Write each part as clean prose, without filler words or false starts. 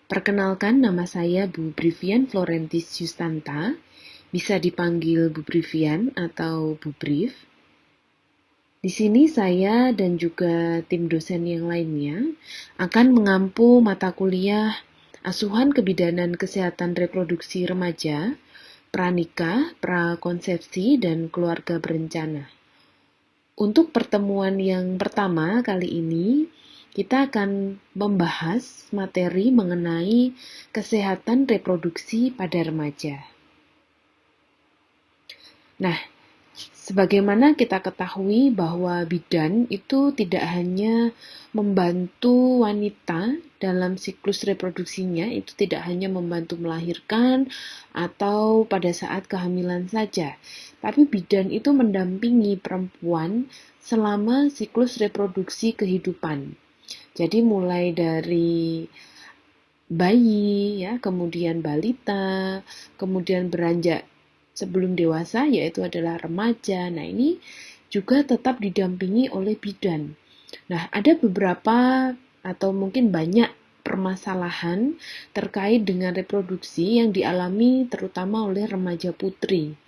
Perkenalkan, nama saya Bu Brivian Florentis Yustanta, bisa dipanggil Bu Brivian atau Bu Briv. Di sini saya dan juga tim dosen yang lainnya akan mengampu mata kuliah Asuhan Kebidanan Kesehatan Reproduksi Remaja, Pranikah, Prakonsepsi, dan Keluarga Berencana. Untuk pertemuan yang pertama kali ini, kita akan membahas materi mengenai kesehatan reproduksi pada remaja. Nah, sebagaimana kita ketahui bahwa bidan itu tidak hanya membantu wanita dalam siklus reproduksinya, itu tidak hanya membantu melahirkan atau pada saat kehamilan saja, tapi bidan itu mendampingi perempuan selama siklus reproduksi kehidupan. Jadi mulai dari bayi, ya, kemudian balita, kemudian beranjak sebelum dewasa, yaitu adalah remaja. Nah, ini juga tetap didampingi oleh bidan. Nah, ada beberapa atau mungkin banyak permasalahan terkait dengan reproduksi yang dialami terutama oleh remaja putri.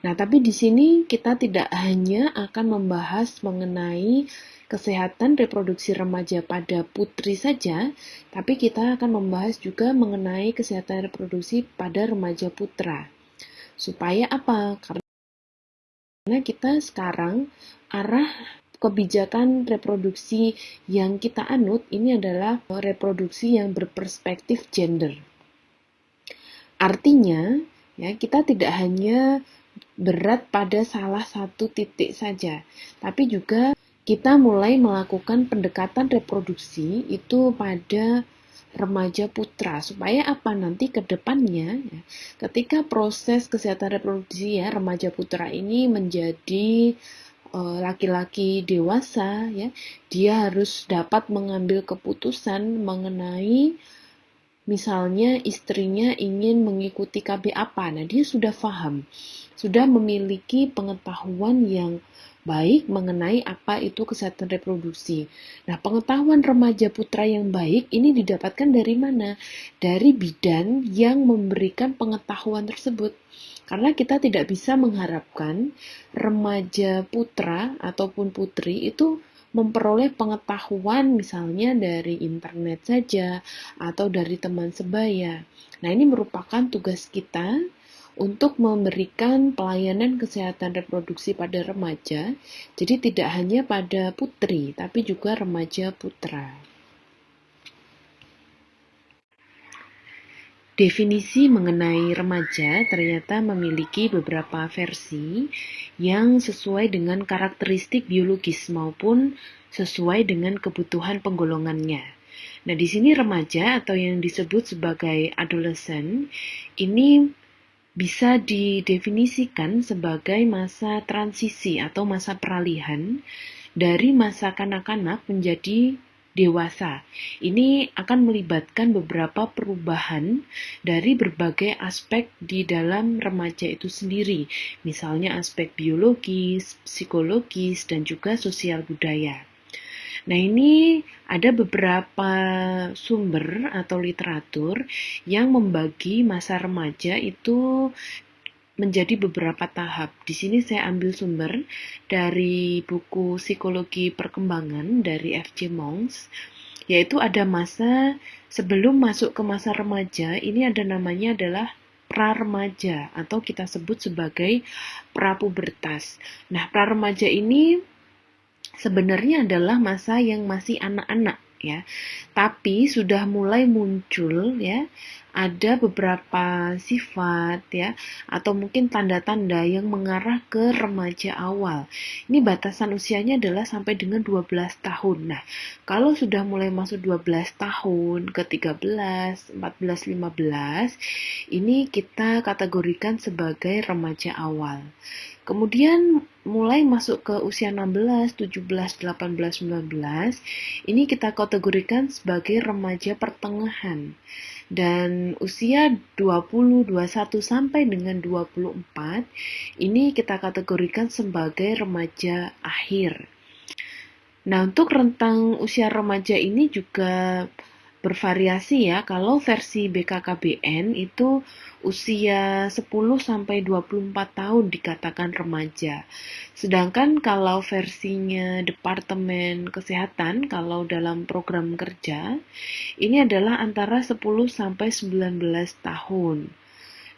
Nah, tapi di sini kita tidak hanya akan membahas mengenai kesehatan reproduksi remaja pada putri saja, tapi kita akan membahas juga mengenai kesehatan reproduksi pada remaja putra. Supaya apa? Karena kita sekarang arah kebijakan reproduksi yang kita anut ini adalah reproduksi yang berperspektif gender. Artinya, ya, kita tidak hanya berat pada salah satu titik saja, tapi juga kita mulai melakukan pendekatan reproduksi itu pada remaja putra, supaya apa, nanti ke depannya, ya, ketika proses kesehatan reproduksi, ya, remaja putra ini menjadi laki-laki dewasa, ya, dia harus dapat mengambil keputusan mengenai misalnya istrinya ingin mengikuti KB apa, nah dia sudah paham, sudah memiliki pengetahuan yang baik mengenai apa itu kesehatan reproduksi. Nah, pengetahuan remaja putra yang baik ini didapatkan dari mana? Dari bidan yang memberikan pengetahuan tersebut. Karena kita tidak bisa mengharapkan remaja putra ataupun putri itu memperoleh pengetahuan misalnya dari internet saja atau dari teman sebaya. Nah, ini merupakan tugas kita untuk memberikan pelayanan kesehatan reproduksi pada remaja, jadi tidak hanya pada putri, tapi juga remaja putra. Definisi mengenai remaja ternyata memiliki beberapa versi yang sesuai dengan karakteristik biologis maupun sesuai dengan kebutuhan penggolongannya. Nah, di sini remaja atau yang disebut sebagai adolescent ini bisa didefinisikan sebagai masa transisi atau masa peralihan dari masa kanak-kanak menjadi dewasa. Ini akan melibatkan beberapa perubahan dari berbagai aspek di dalam remaja itu sendiri, misalnya aspek biologis, psikologis, dan juga sosial budaya. Nah, ini ada beberapa sumber atau literatur yang membagi masa remaja itu menjadi beberapa tahap. Di sini saya ambil sumber dari buku Psikologi Perkembangan dari F.J. Monks, yaitu ada masa sebelum masuk ke masa remaja, ini ada namanya adalah pra-remaja atau kita sebut sebagai prapubertas. Nah, pra-remaja ini sebenarnya adalah masa yang masih anak-anak, ya, tapi sudah mulai muncul, ya, ada beberapa sifat, ya, atau mungkin tanda-tanda yang mengarah ke remaja awal. Ini batasan usianya adalah sampai dengan 12 tahun. Nah, kalau sudah mulai masuk 12 tahun ke 13, 14, 15, ini kita kategorikan sebagai remaja awal. Kemudian mulai masuk ke usia 16, 17, 18, 19, ini kita kategorikan sebagai remaja pertengahan. Dan usia 20, 21 sampai dengan 24, ini kita kategorikan sebagai remaja akhir. Nah, untuk rentang usia remaja ini juga bervariasi ya. Kalau versi BKKBN itu usia 10 sampai 24 tahun dikatakan remaja. Sedangkan kalau versinya Departemen Kesehatan, kalau dalam program kerja, ini adalah antara 10 sampai 19 tahun.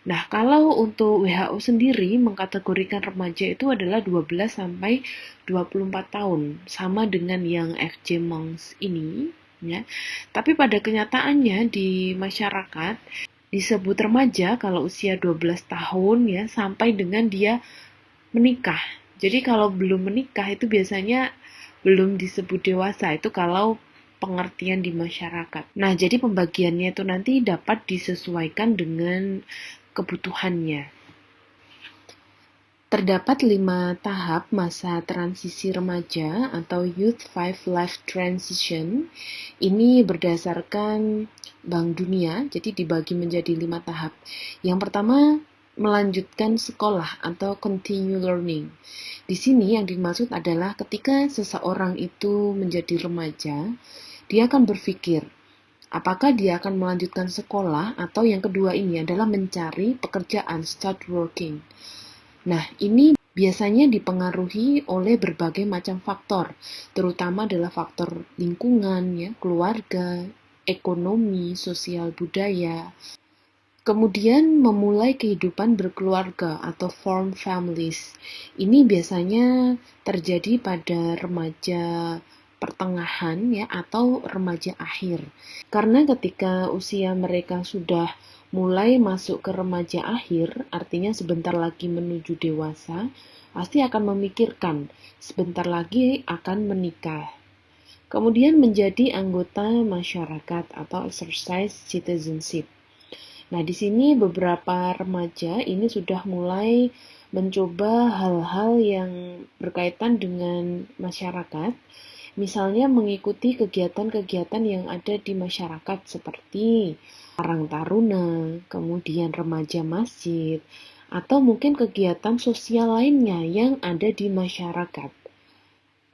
Nah, kalau untuk WHO sendiri mengkategorikan remaja itu adalah 12 sampai 24 tahun, sama dengan yang FJ Monks ini, ya. Tapi pada kenyataannya di masyarakat disebut remaja kalau usia 12 tahun ya sampai dengan dia menikah. Jadi kalau belum menikah itu biasanya belum disebut dewasa, itu kalau pengertian di masyarakat. Nah, jadi pembagiannya itu nanti dapat disesuaikan dengan kebutuhannya. Terdapat 5 tahap masa transisi remaja atau Youth 5 Life Transition. Ini berdasarkan Bank Dunia, jadi dibagi menjadi 5 tahap. Yang pertama, melanjutkan sekolah atau continue learning. Di sini yang dimaksud adalah ketika seseorang itu menjadi remaja, dia akan berpikir, apakah dia akan melanjutkan sekolah atau yang kedua ini adalah mencari pekerjaan, start working. Nah, ini biasanya dipengaruhi oleh berbagai macam faktor, terutama adalah faktor lingkungan, ya, keluarga, ekonomi, sosial budaya. Kemudian memulai kehidupan berkeluarga atau form families. Ini biasanya terjadi pada remaja pertengahan ya atau remaja akhir. Karena ketika usia mereka sudah mulai masuk ke remaja akhir, artinya sebentar lagi menuju dewasa, pasti akan memikirkan sebentar lagi akan menikah. Kemudian menjadi anggota masyarakat atau exercise citizenship. Nah, di sini beberapa remaja ini sudah mulai mencoba hal-hal yang berkaitan dengan masyarakat, misalnya mengikuti kegiatan-kegiatan yang ada di masyarakat seperti Karang Taruna, kemudian remaja masjid, atau mungkin kegiatan sosial lainnya yang ada di masyarakat.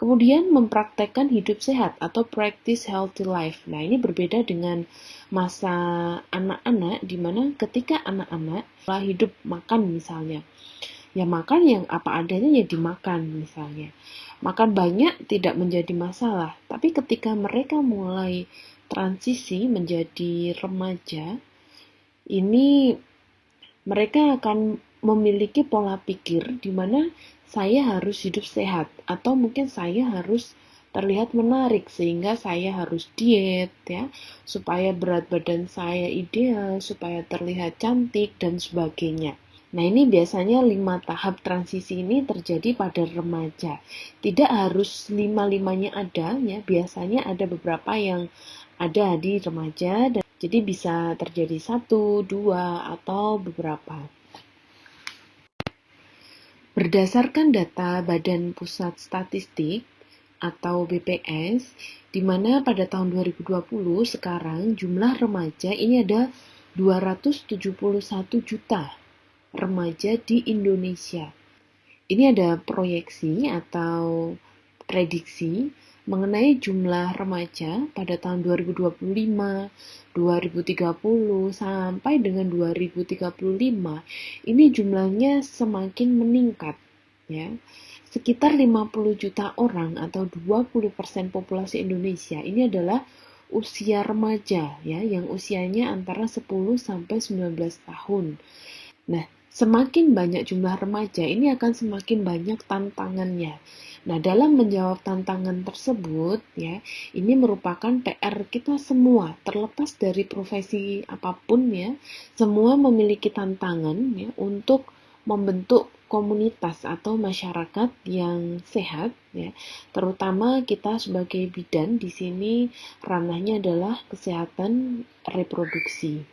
Kemudian mempraktekkan hidup sehat atau practice healthy life. Nah, ini berbeda dengan masa anak-anak di mana ketika anak-anak hidup makan misalnya. Ya makan yang apa adanya ya dimakan misalnya. Makan banyak tidak menjadi masalah, tapi ketika mereka mulai transisi menjadi remaja, ini mereka akan memiliki pola pikir di mana saya harus hidup sehat atau mungkin saya harus terlihat menarik sehingga saya harus diet ya supaya berat badan saya ideal, supaya terlihat cantik dan sebagainya. Nah, ini biasanya 5 tahap transisi ini terjadi pada remaja. Tidak harus 5-limanya ada ya, biasanya ada beberapa yang ada di remaja dan jadi bisa terjadi 1, 2, atau beberapa. Berdasarkan data Badan Pusat Statistik atau BPS, di mana pada tahun 2020 sekarang jumlah remaja ini ada 271 juta remaja di Indonesia. Ini ada proyeksi atau prediksi mengenai jumlah remaja pada tahun 2025, 2030 sampai dengan 2035. Ini jumlahnya semakin meningkat ya. Sekitar 50 juta orang atau 20% populasi Indonesia ini adalah usia remaja ya yang usianya antara 10 sampai 19 tahun. Nah, semakin banyak jumlah remaja, ini akan semakin banyak tantangannya. Nah, dalam menjawab tantangan tersebut, ya, ini merupakan PR kita semua, terlepas dari profesi apapun, ya, semua memiliki tantangan, ya, untuk membentuk komunitas atau masyarakat yang sehat, ya, terutama kita sebagai bidan di sini ranahnya adalah kesehatan reproduksi.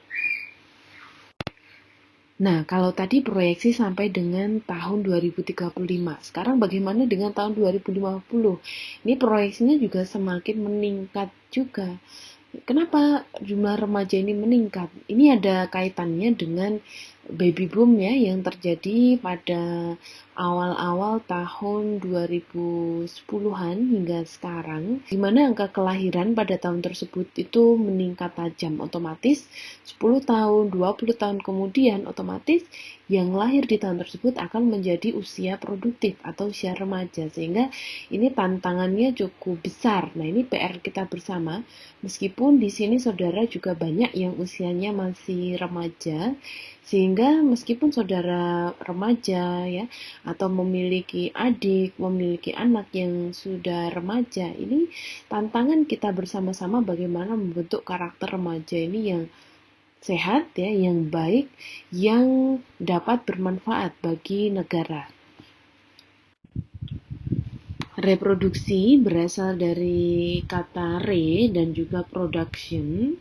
Nah, kalau tadi proyeksi sampai dengan tahun 2035. Sekarang bagaimana dengan tahun 2050? Ini proyeksinya juga semakin meningkat juga. Kenapa jumlah remaja ini meningkat? Ini ada kaitannya dengan baby boom ya yang terjadi pada awal-awal tahun 2010-an hingga sekarang, di mana angka kelahiran pada tahun tersebut itu meningkat tajam. Otomatis 10 tahun, 20 tahun kemudian otomatis yang lahir di tahun tersebut akan menjadi usia produktif atau usia remaja, sehingga ini tantangannya cukup besar. Nah, ini PR kita bersama. Meskipun di sini saudara juga banyak yang usianya masih remaja, sehingga meskipun saudara remaja ya atau memiliki adik, memiliki anak yang sudah remaja, ini tantangan kita bersama-sama bagaimana membentuk karakter remaja ini yang sehat ya, yang baik, yang dapat bermanfaat bagi negara. Reproduksi berasal dari kata re dan juga production.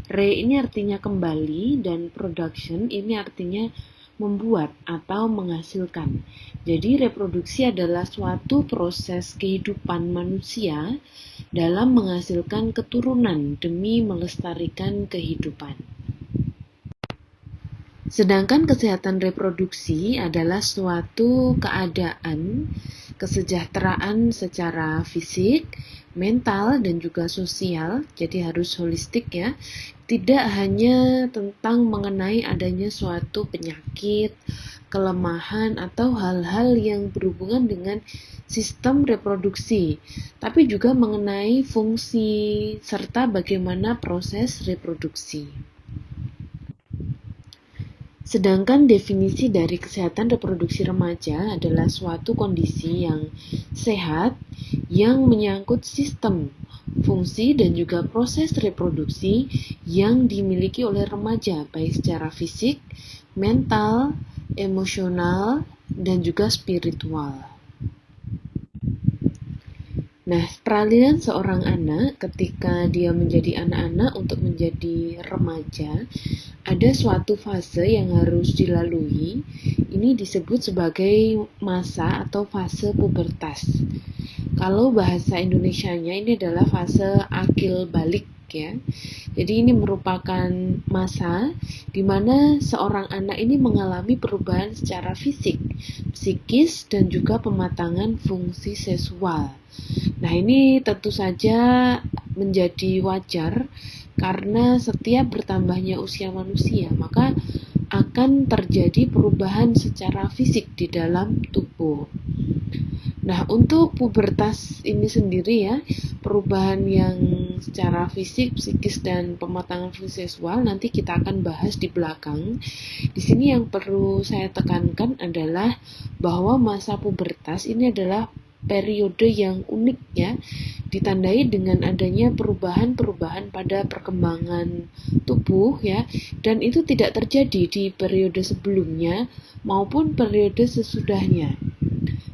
Re ini artinya kembali dan production ini artinya membuat atau menghasilkan. Jadi reproduksi adalah suatu proses kehidupan manusia dalam menghasilkan keturunan demi melestarikan kehidupan. Sedangkan kesehatan reproduksi adalah suatu keadaan kesejahteraan secara fisik, mental, dan juga sosial, jadi harus holistik ya. Tidak hanya tentang mengenai adanya suatu penyakit, kelemahan, atau hal-hal yang berhubungan dengan sistem reproduksi, tapi juga mengenai fungsi serta bagaimana proses reproduksi. Sedangkan definisi dari kesehatan reproduksi remaja adalah suatu kondisi yang sehat yang menyangkut sistem, fungsi, dan juga proses reproduksi yang dimiliki oleh remaja, baik secara fisik, mental, emosional, dan juga spiritual. Nah, peralihan seorang anak ketika dia menjadi anak-anak untuk menjadi remaja, ada suatu fase yang harus dilalui. Ini disebut sebagai masa atau fase pubertas. Kalau bahasa Indonesianya ini adalah fase akil balik ya. Jadi ini merupakan masa di mana seorang anak ini mengalami perubahan secara fisik, psikis, dan juga pematangan fungsi seksual. Nah, ini tentu saja menjadi wajar karena setiap bertambahnya usia manusia, maka akan terjadi perubahan secara fisik di dalam tubuh. Nah, untuk pubertas ini sendiri ya, perubahan yang secara fisik, psikis, dan pematangan fungsi seksual nanti kita akan bahas di belakang. Di sini yang perlu saya tekankan adalah bahwa masa pubertas ini adalah periode yang unik ya, ditandai dengan adanya perubahan-perubahan pada perkembangan tubuh ya, dan itu tidak terjadi di periode sebelumnya maupun periode sesudahnya.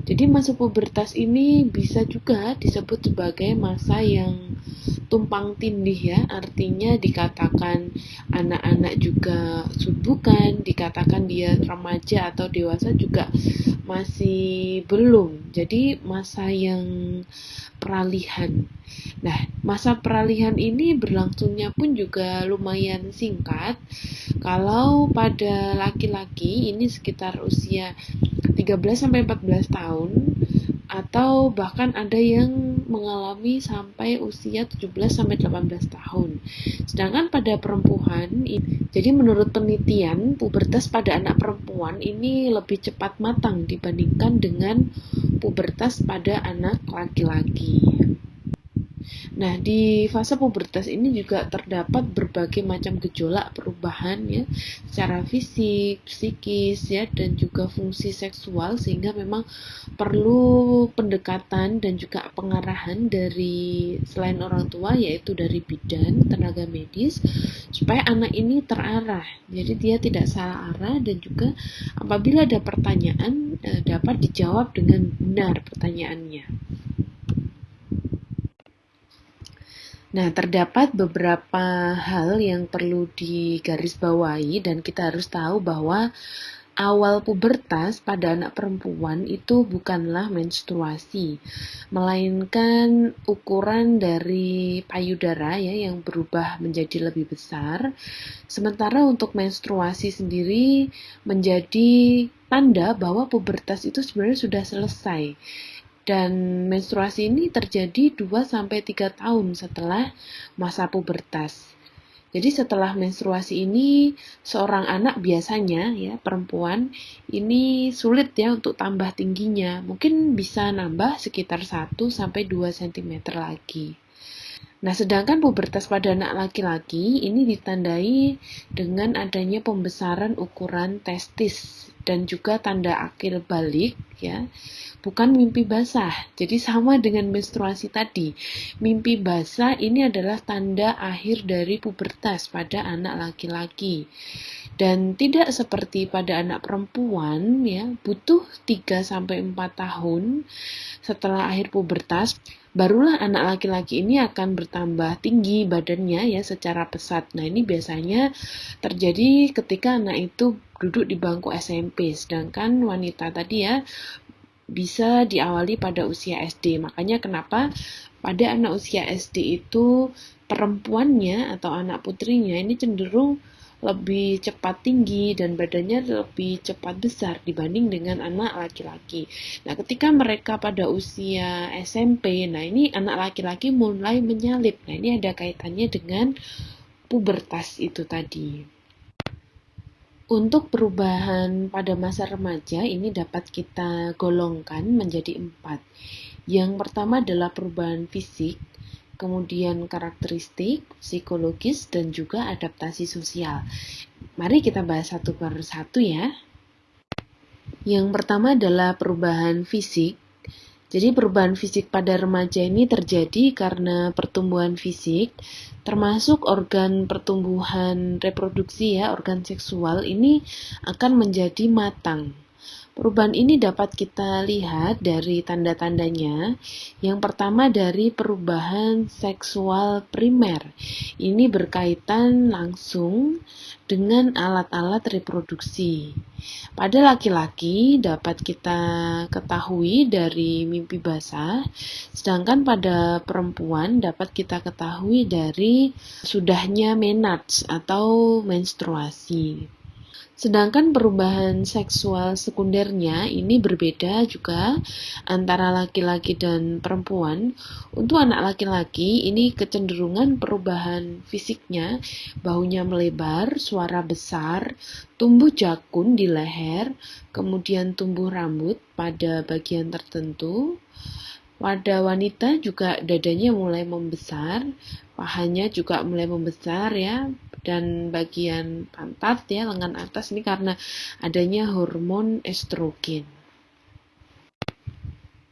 Jadi masa pubertas ini bisa juga disebut sebagai masa yang tumpang tindih ya, artinya dikatakan anak-anak juga bukan, dikatakan dia remaja atau dewasa juga masih belum. Jadi masa yang peralihan. Nah, masa peralihan ini berlangsungnya pun juga lumayan singkat. Kalau pada laki-laki ini sekitar usia 13-14 tahun, atau bahkan ada yang mengalami sampai usia 17-18 tahun. Sedangkan pada perempuan, jadi menurut penelitian, pubertas pada anak perempuan ini lebih cepat matang dibandingkan dengan pubertas pada anak laki-laki. Nah, di fase pubertas ini juga terdapat berbagai macam gejolak perubahan ya, secara fisik, psikis ya, dan juga fungsi seksual, sehingga memang perlu pendekatan dan juga pengarahan dari selain orang tua, yaitu dari bidan, tenaga medis, supaya anak ini terarah. Jadi dia tidak salah arah, dan juga apabila ada pertanyaan dapat dijawab dengan benar pertanyaannya. Nah, terdapat beberapa hal yang perlu digarisbawahi dan kita harus tahu bahwa Awal pubertas pada anak perempuan itu bukanlah menstruasi, melainkan ukuran dari payudara ya yang berubah menjadi lebih besar. Sementara untuk menstruasi sendiri menjadi tanda bahwa pubertas itu sebenarnya sudah selesai. Dan menstruasi ini terjadi 2-3 tahun setelah masa pubertas. Jadi setelah menstruasi ini, seorang anak biasanya ya perempuan ini sulit ya untuk tambah tingginya. Mungkin bisa nambah sekitar 1-2 cm lagi. Nah, sedangkan pubertas pada anak laki-laki ini ditandai dengan adanya pembesaran ukuran testis dan juga tanda akil balik ya, bukan mimpi basah. Jadi sama dengan menstruasi tadi. Mimpi basah ini adalah tanda akhir dari pubertas pada anak laki-laki. Dan tidak seperti pada anak perempuan ya, butuh 3-4 tahun setelah akhir pubertas barulah anak laki-laki ini akan bertambah tinggi badannya ya secara pesat. Nah, ini biasanya terjadi ketika anak itu duduk di bangku SMP, sedangkan wanita tadi ya bisa diawali pada usia SD. Makanya kenapa pada anak usia SD itu perempuannya atau anak putrinya ini cenderung lebih cepat tinggi dan badannya lebih cepat besar dibanding dengan anak laki-laki. Nah, ketika mereka pada usia SMP, nah ini anak laki-laki mulai menyalip. Nah, ini ada kaitannya dengan pubertas itu tadi. Untuk perubahan pada masa remaja ini dapat kita golongkan menjadi 4. Yang pertama adalah perubahan fisik, kemudian karakteristik, psikologis, dan juga adaptasi sosial. Mari kita bahas satu per satu ya. Yang pertama adalah perubahan fisik. Jadi perubahan fisik pada remaja ini terjadi karena pertumbuhan fisik, termasuk organ pertumbuhan reproduksi ya, organ seksual ini akan menjadi matang. Perubahan ini dapat kita lihat dari tanda-tandanya. Yang pertama dari perubahan seksual primer. Ini berkaitan langsung dengan alat-alat reproduksi. Pada laki-laki dapat kita ketahui dari mimpi basah, sedangkan pada perempuan dapat kita ketahui dari sudahnya menarche atau menstruasi. Sedangkan perubahan seksual sekundernya ini berbeda juga antara laki-laki dan perempuan. Untuk anak laki-laki ini kecenderungan perubahan fisiknya, bahunya melebar, suara besar, tumbuh jakun di leher, kemudian tumbuh rambut pada bagian tertentu. Pada wanita juga dadanya mulai membesar, pahanya juga mulai membesar ya, dan bagian pantat ya, lengan atas ini karena adanya hormon estrogen.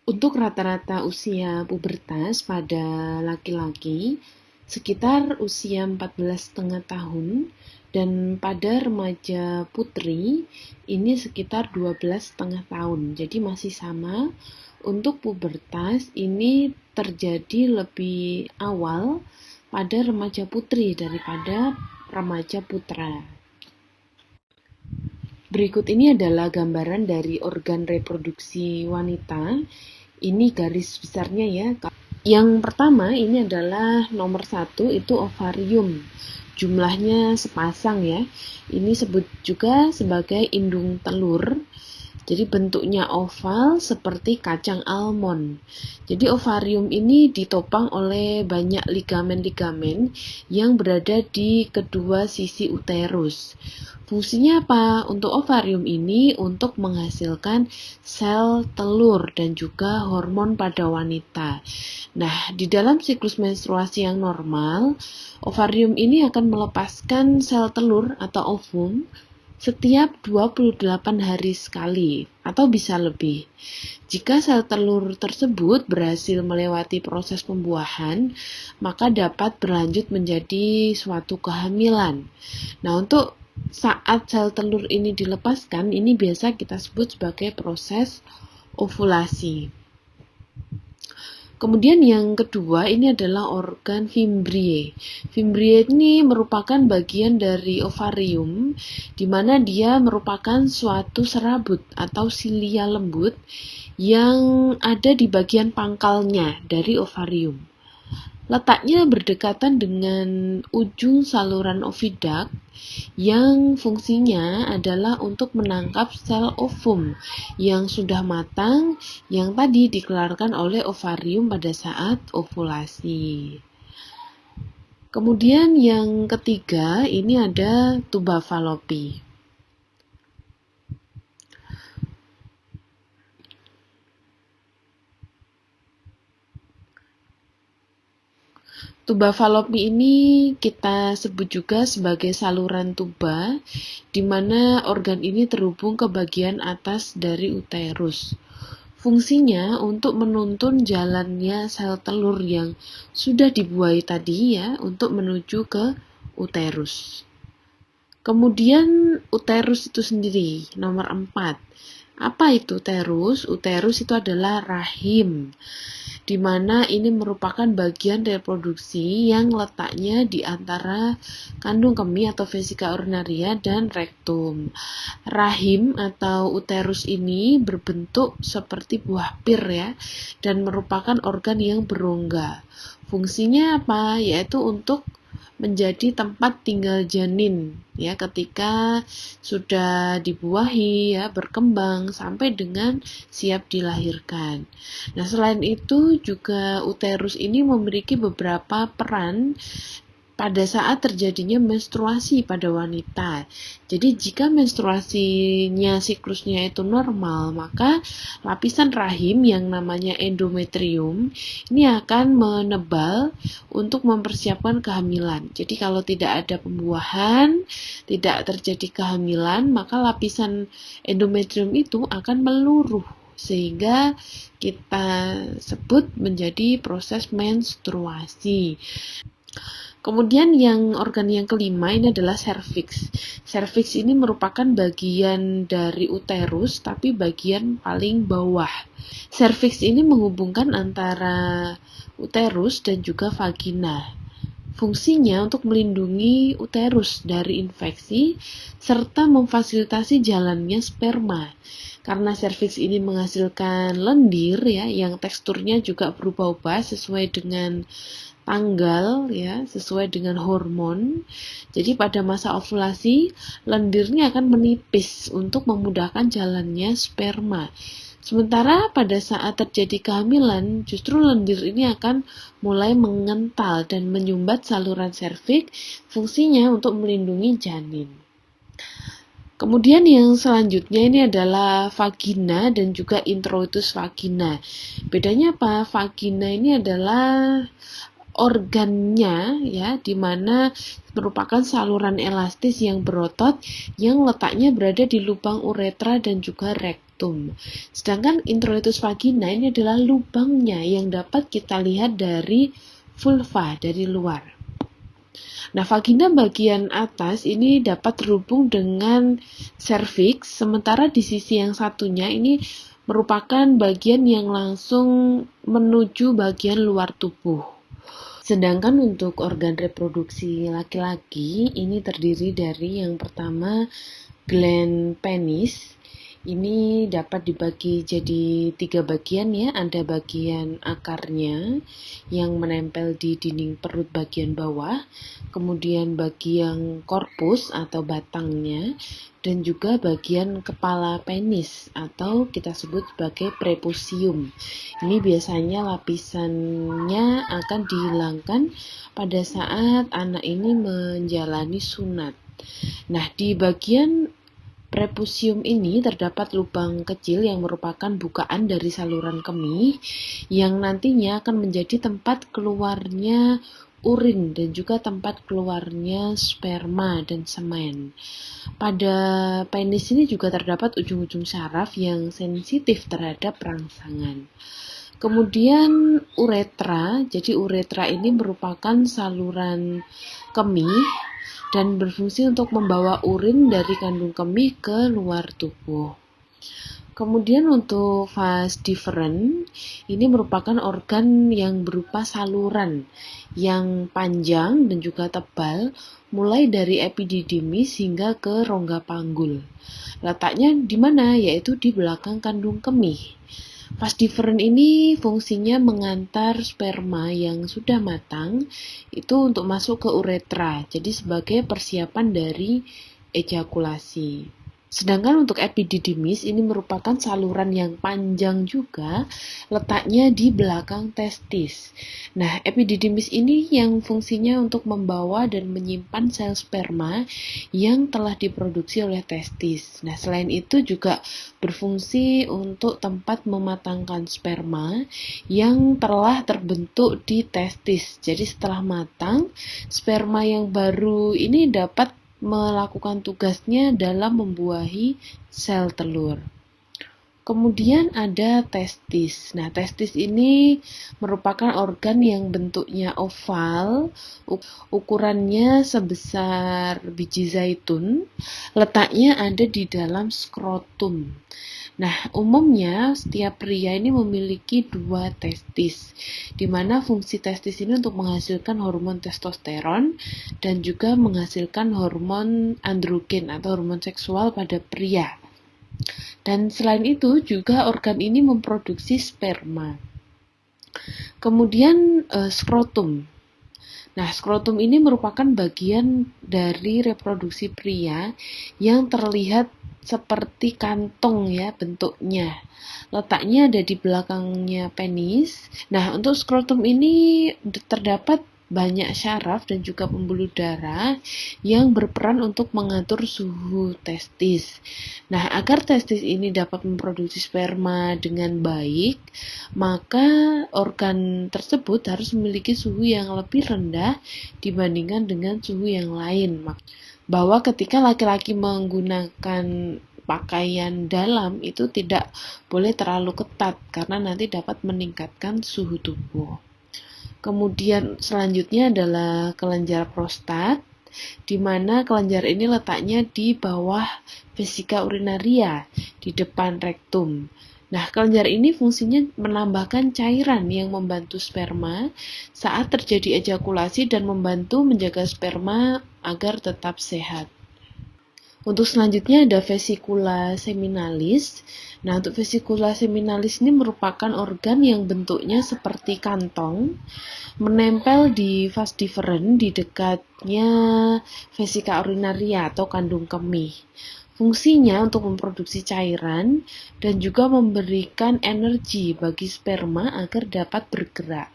Untuk rata-rata usia pubertas pada laki-laki sekitar usia 14,5 tahun dan pada remaja putri ini sekitar 12,5 tahun. Jadi masih sama. Untuk pubertas ini terjadi lebih awal pada remaja putri daripada remaja putra. Berikut ini adalah gambaran dari organ reproduksi wanita. Ini garis besarnya ya. Yang pertama ini adalah nomor 1 itu ovarium. Jumlahnya sepasang ya. Ini sebut juga sebagai indung telur. Jadi bentuknya oval seperti kacang almond. Jadi ovarium ini ditopang oleh banyak ligamen-ligamen yang berada di kedua sisi uterus. Fungsinya apa? Untuk ovarium ini untuk menghasilkan sel telur dan juga hormon pada wanita. Nah, di dalam siklus menstruasi yang normal, ovarium ini akan melepaskan sel telur atau ovum setiap 28 hari sekali atau bisa lebih. Jika sel telur tersebut berhasil melewati proses pembuahan, maka dapat berlanjut menjadi suatu kehamilan. Nah, untuk saat sel telur ini dilepaskan, ini biasa kita sebut sebagai proses ovulasi. Kemudian yang kedua ini adalah organ Fimbriae. Fimbriae ini merupakan bagian dari ovarium, di mana dia merupakan suatu serabut atau silia lembut yang ada di bagian pangkalnya dari ovarium. Letaknya berdekatan dengan ujung saluran oviduct yang fungsinya adalah untuk menangkap sel ovum yang sudah matang yang tadi dikeluarkan oleh ovarium pada saat ovulasi. Kemudian yang ketiga ini ada tuba Fallopi. Tuba Fallopi ini kita sebut juga sebagai saluran tuba, di mana organ ini terhubung ke bagian atas dari uterus. Fungsinya untuk menuntun jalannya sel telur yang sudah dibuahi tadi ya, untuk menuju ke uterus. Kemudian uterus itu sendiri, nomor 4. Apa itu uterus? Uterus itu adalah rahim, di mana ini merupakan bagian reproduksi yang letaknya di antara kandung kemih atau vesika urinaria dan rektum. Rahim atau uterus ini berbentuk seperti buah pir ya, dan merupakan organ yang berongga. Fungsinya apa? Yaitu untuk menjadi tempat tinggal janin ya ketika sudah dibuahi ya, berkembang sampai dengan siap dilahirkan. Nah, selain itu juga uterus ini memiliki beberapa peran pada saat terjadinya menstruasi pada wanita. Jadi jika menstruasinya, siklusnya itu normal, maka lapisan rahim yang namanya endometrium ini akan menebal untuk mempersiapkan kehamilan. Jadi kalau tidak ada pembuahan, tidak terjadi kehamilan, maka lapisan endometrium itu akan meluruh sehingga kita sebut menjadi proses menstruasi. Kemudian organ yang kelima ini adalah serviks. Serviks ini merupakan bagian dari uterus tapi bagian paling bawah. Serviks ini menghubungkan antara uterus dan juga vagina. Fungsinya untuk melindungi uterus dari infeksi serta memfasilitasi jalannya sperma. Karena serviks ini menghasilkan lendir ya, yang teksturnya juga berubah-ubah sesuai dengan tanggal ya, sesuai dengan hormon. Jadi pada masa ovulasi lendirnya akan menipis untuk memudahkan jalannya sperma. Sementara pada saat terjadi kehamilan, justru lendir ini akan mulai mengental dan menyumbat saluran serviks, fungsinya untuk melindungi janin. Kemudian yang selanjutnya ini adalah vagina dan juga introitus vagina. Bedanya apa? Vagina ini adalah organnya ya, di mana merupakan saluran elastis yang berotot yang letaknya berada di lubang uretra dan juga rektum. Sedangkan introitus vagina ini adalah lubangnya yang dapat kita lihat dari vulva, dari luar. Nah, vagina bagian atas ini dapat terhubung dengan serviks, sementara di sisi yang satunya ini merupakan bagian yang langsung menuju bagian luar tubuh. Sedangkan untuk organ reproduksi laki-laki ini terdiri dari yang pertama gland penis. Ini dapat dibagi jadi 3 bagian ya. Ada bagian akarnya yang menempel di dinding perut bagian bawah, kemudian bagian korpus atau batangnya, dan juga bagian kepala penis atau kita sebut sebagai prepusium. Ini biasanya lapisannya akan dihilangkan pada saat anak ini menjalani sunat. Nah, di bagian prepusium ini terdapat lubang kecil yang merupakan bukaan dari saluran kemih yang nantinya akan menjadi tempat keluarnya urin dan juga tempat keluarnya sperma dan semen. Pada penis ini juga terdapat ujung-ujung syaraf yang sensitif terhadap rangsangan. Kemudian uretra, jadi uretra ini merupakan saluran kemih dan berfungsi untuk membawa urin dari kandung kemih ke luar tubuh. Kemudian untuk vas deferens, ini merupakan organ yang berupa saluran yang panjang dan juga tebal, mulai dari epididymis hingga ke rongga panggul. Letaknya di mana? Yaitu di belakang kandung kemih. Vas deferens ini fungsinya mengantar sperma yang sudah matang itu untuk masuk ke uretra, jadi sebagai persiapan dari ejakulasi. Sedangkan untuk epididymis ini merupakan saluran yang panjang juga, letaknya di belakang testis. Nah, epididymis ini yang fungsinya untuk membawa dan menyimpan sel sperma yang telah diproduksi oleh testis. Nah, selain itu juga berfungsi untuk tempat mematangkan sperma yang telah terbentuk di testis. Jadi setelah matang, sperma yang baru ini dapat melakukan tugasnya dalam membuahi sel telur. Kemudian ada testis. Nah, testis ini merupakan organ yang bentuknya oval, ukurannya sebesar biji zaitun, letaknya ada di dalam skrotum. Nah, umumnya setiap pria ini memiliki 2 testis, di mana fungsi testis ini untuk menghasilkan hormon testosteron dan juga menghasilkan hormon androgen atau hormon seksual pada pria. Dan selain itu juga organ ini memproduksi sperma. Kemudian skrotum. Nah, skrotum ini merupakan bagian dari reproduksi pria yang terlihat seperti kantong ya bentuknya. Letaknya ada di belakangnya penis. Nah, untuk skrotum ini terdapat banyak syaraf dan juga pembuluh darah yang berperan untuk mengatur suhu testis. Nah, agar testis ini dapat memproduksi sperma dengan baik, maka organ tersebut harus memiliki suhu yang lebih rendah dibandingkan dengan suhu yang lain. Bahwa ketika laki-laki menggunakan pakaian dalam itu tidak boleh terlalu ketat karena nanti dapat meningkatkan suhu tubuh. Kemudian selanjutnya adalah kelenjar prostat, di mana kelenjar ini letaknya di bawah vesika urinaria, di depan rektum. Nah, kelenjar ini fungsinya menambahkan cairan yang membantu sperma saat terjadi ejakulasi dan membantu menjaga sperma agar tetap sehat. Untuk selanjutnya ada vesikula seminalis. Nah, untuk vesikula seminalis ini merupakan organ yang bentuknya seperti kantong, menempel di vas deferens di dekatnya vesika urinaria atau kandung kemih. Fungsinya untuk memproduksi cairan dan juga memberikan energi bagi sperma agar dapat bergerak.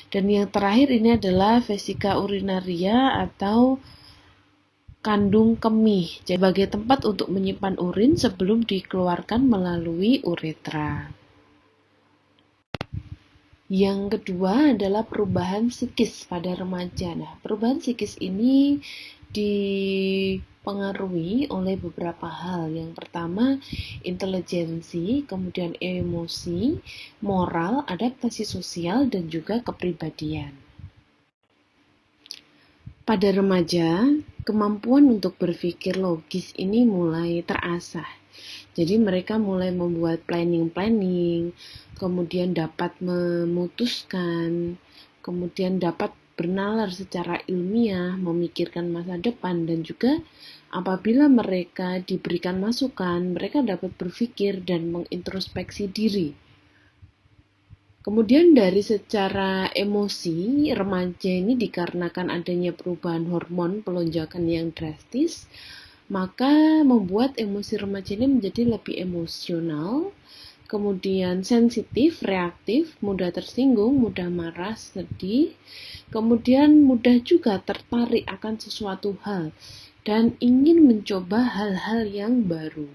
Dan yang terakhir ini adalah vesika urinaria atau kandung kemih sebagai tempat untuk menyimpan urin sebelum dikeluarkan melalui uretra. Yang kedua adalah perubahan psikis pada remaja. Nah, perubahan psikis ini dipengaruhi oleh beberapa hal. Yang pertama, intelijensi, kemudian emosi, moral, adaptasi sosial, dan juga kepribadian. Pada remaja, kemampuan untuk berpikir logis ini mulai terasah. Jadi mereka mulai membuat planning, kemudian dapat memutuskan, kemudian dapat bernalar secara ilmiah, memikirkan masa depan, dan juga apabila mereka diberikan masukan, mereka dapat berpikir dan mengintrospeksi diri. Kemudian dari secara emosi, remaja ini dikarenakan adanya perubahan hormon pelonjakan yang drastis, maka membuat emosi remaja ini menjadi lebih emosional, kemudian sensitif, reaktif, mudah tersinggung, mudah marah, sedih, kemudian mudah juga tertarik akan sesuatu hal, dan ingin mencoba hal-hal yang baru.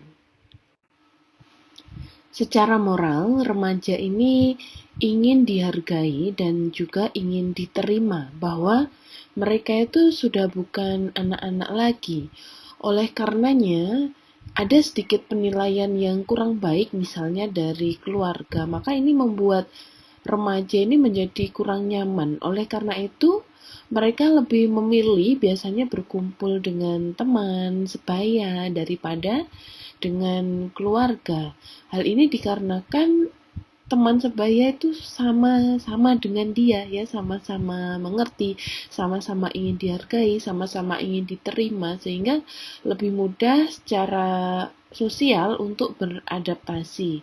Secara moral, remaja ini ingin dihargai dan juga ingin diterima bahwa mereka itu sudah bukan anak-anak lagi. Oleh karenanya, ada sedikit penilaian yang kurang baik misalnya dari keluarga, maka ini membuat remaja ini menjadi kurang nyaman. Oleh karena itu, mereka lebih memilih biasanya berkumpul dengan teman sebaya daripada dengan keluarga. Hal ini dikarenakan teman sebaya itu sama-sama dengan dia ya, sama-sama mengerti, sama-sama ingin dihargai, sama-sama ingin diterima, sehingga lebih mudah secara sosial untuk beradaptasi.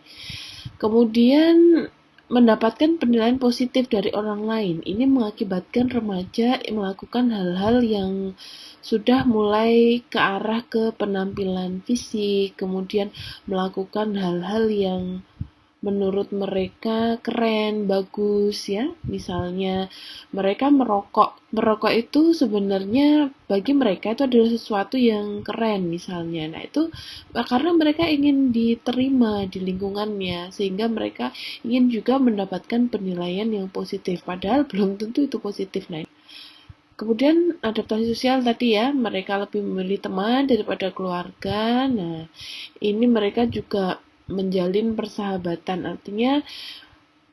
Kemudian mendapatkan penilaian positif dari orang lain. Ini mengakibatkan remaja melakukan hal-hal yang sudah mulai ke arah ke penampilan fisik, kemudian melakukan hal-hal yang menurut mereka keren, bagus ya. Misalnya mereka merokok. Merokok itu sebenarnya bagi mereka itu adalah sesuatu yang keren misalnya. Nah, itu karena mereka ingin diterima di lingkungannya sehingga mereka ingin juga mendapatkan penilaian yang positif padahal belum tentu itu positif. Nah, kemudian adaptasi sosial tadi ya, mereka lebih memilih teman daripada keluarga. Nah, ini mereka juga menjalin persahabatan. Artinya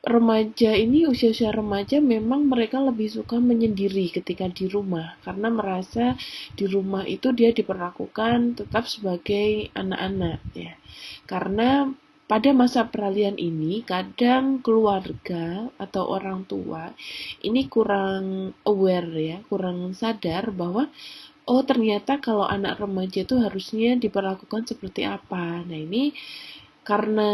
remaja ini, usia-usia remaja memang mereka lebih suka menyendiri ketika di rumah karena merasa di rumah itu dia diperlakukan tetap sebagai anak-anak ya. Karena pada masa peralihan ini kadang keluarga atau orang tua ini kurang aware ya, kurang sadar bahwa oh ternyata kalau anak remaja itu harusnya diperlakukan seperti apa. Nah ini karena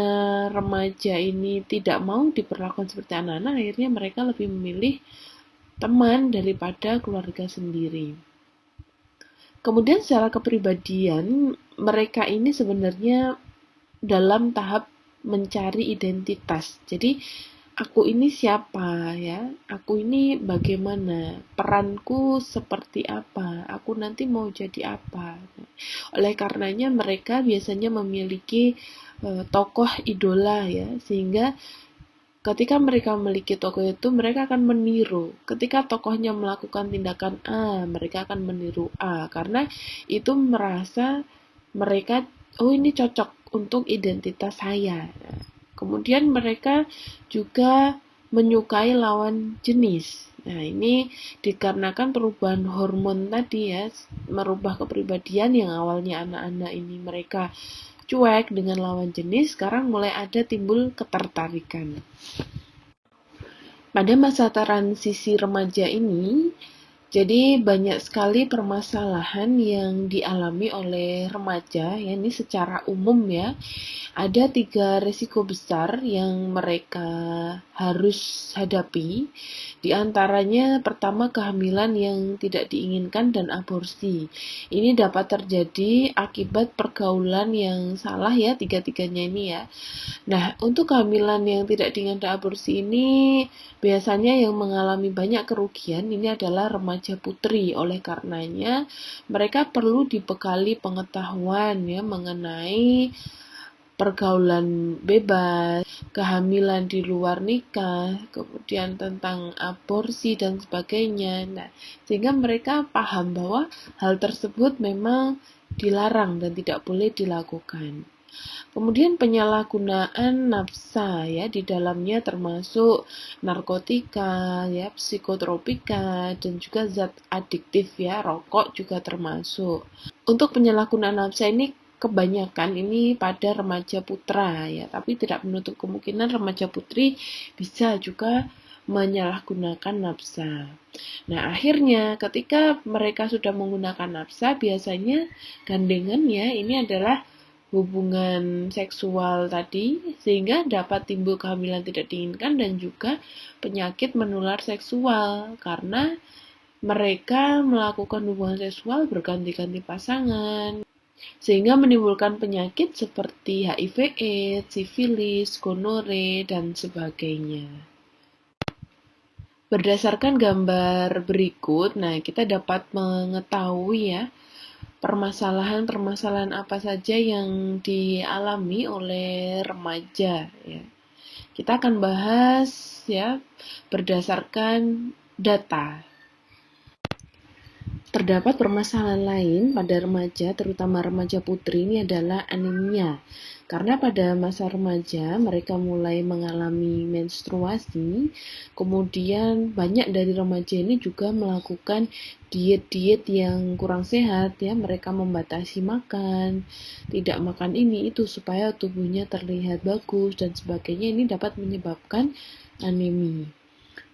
remaja ini tidak mau diperlakukan seperti anak-anak, akhirnya mereka lebih memilih teman daripada keluarga sendiri. Kemudian secara kepribadian, mereka ini sebenarnya dalam tahap mencari identitas. Jadi, aku ini siapa ya? Aku ini bagaimana? Peranku seperti apa? Aku nanti mau jadi apa? Oleh karenanya mereka biasanya memiliki tokoh idola ya, sehingga ketika mereka memiliki tokoh itu, mereka akan meniru. Ketika tokohnya melakukan tindakan A, mereka akan meniru A karena itu merasa mereka oh ini cocok untuk identitas saya. Kemudian mereka juga menyukai lawan jenis. Nah, ini dikarenakan perubahan hormon tadi ya, merubah kepribadian yang awalnya anak-anak ini mereka cuek dengan lawan jenis, sekarang mulai ada timbul ketertarikan. Pada masa transisi remaja ini, jadi banyak sekali permasalahan yang dialami oleh remaja, ya ini secara umum ya. Ada 3 risiko besar yang mereka harus hadapi. Di antaranya pertama kehamilan yang tidak diinginkan dan aborsi. Ini dapat terjadi akibat pergaulan yang salah ya, tiga-tiganya ini ya. Nah, untuk kehamilan yang tidak diinginkan dan aborsi ini biasanya yang mengalami banyak kerugian ini adalah remaja putri. Oleh karenanya, mereka perlu dibekali pengetahuan ya mengenai pergaulan bebas, kehamilan di luar nikah, kemudian tentang aborsi dan sebagainya. Nah, sehingga mereka paham bahwa hal tersebut memang dilarang dan tidak boleh dilakukan. Kemudian penyalahgunaan nafsa ya, di dalamnya termasuk narkotika ya, psikotropika dan juga zat adiktif ya, rokok juga termasuk. Untuk penyalahgunaan nafsa ini kebanyakan ini pada remaja putra ya, tapi tidak menutup kemungkinan remaja putri bisa juga menyalahgunakan nafsa. Nah, akhirnya ketika mereka sudah menggunakan nafsa, biasanya gandengannya ini adalah hubungan seksual tadi, sehingga dapat timbul kehamilan tidak diinginkan dan juga penyakit menular seksual karena mereka melakukan hubungan seksual berganti-ganti pasangan, sehingga menimbulkan penyakit seperti HIV/AIDS, sifilis, gonore, dan sebagainya. Berdasarkan gambar berikut, nah kita dapat mengetahui ya permasalahan-permasalahan apa saja yang dialami oleh remaja ya. Kita akan bahas ya berdasarkan data. Terdapat permasalahan lain pada remaja, terutama remaja putri, ini adalah anemia. Karena pada masa remaja mereka mulai mengalami menstruasi, kemudian banyak dari remaja ini juga melakukan diet-diet yang kurang sehat ya, mereka membatasi makan, tidak makan ini itu supaya tubuhnya terlihat bagus dan sebagainya, ini dapat menyebabkan anemia.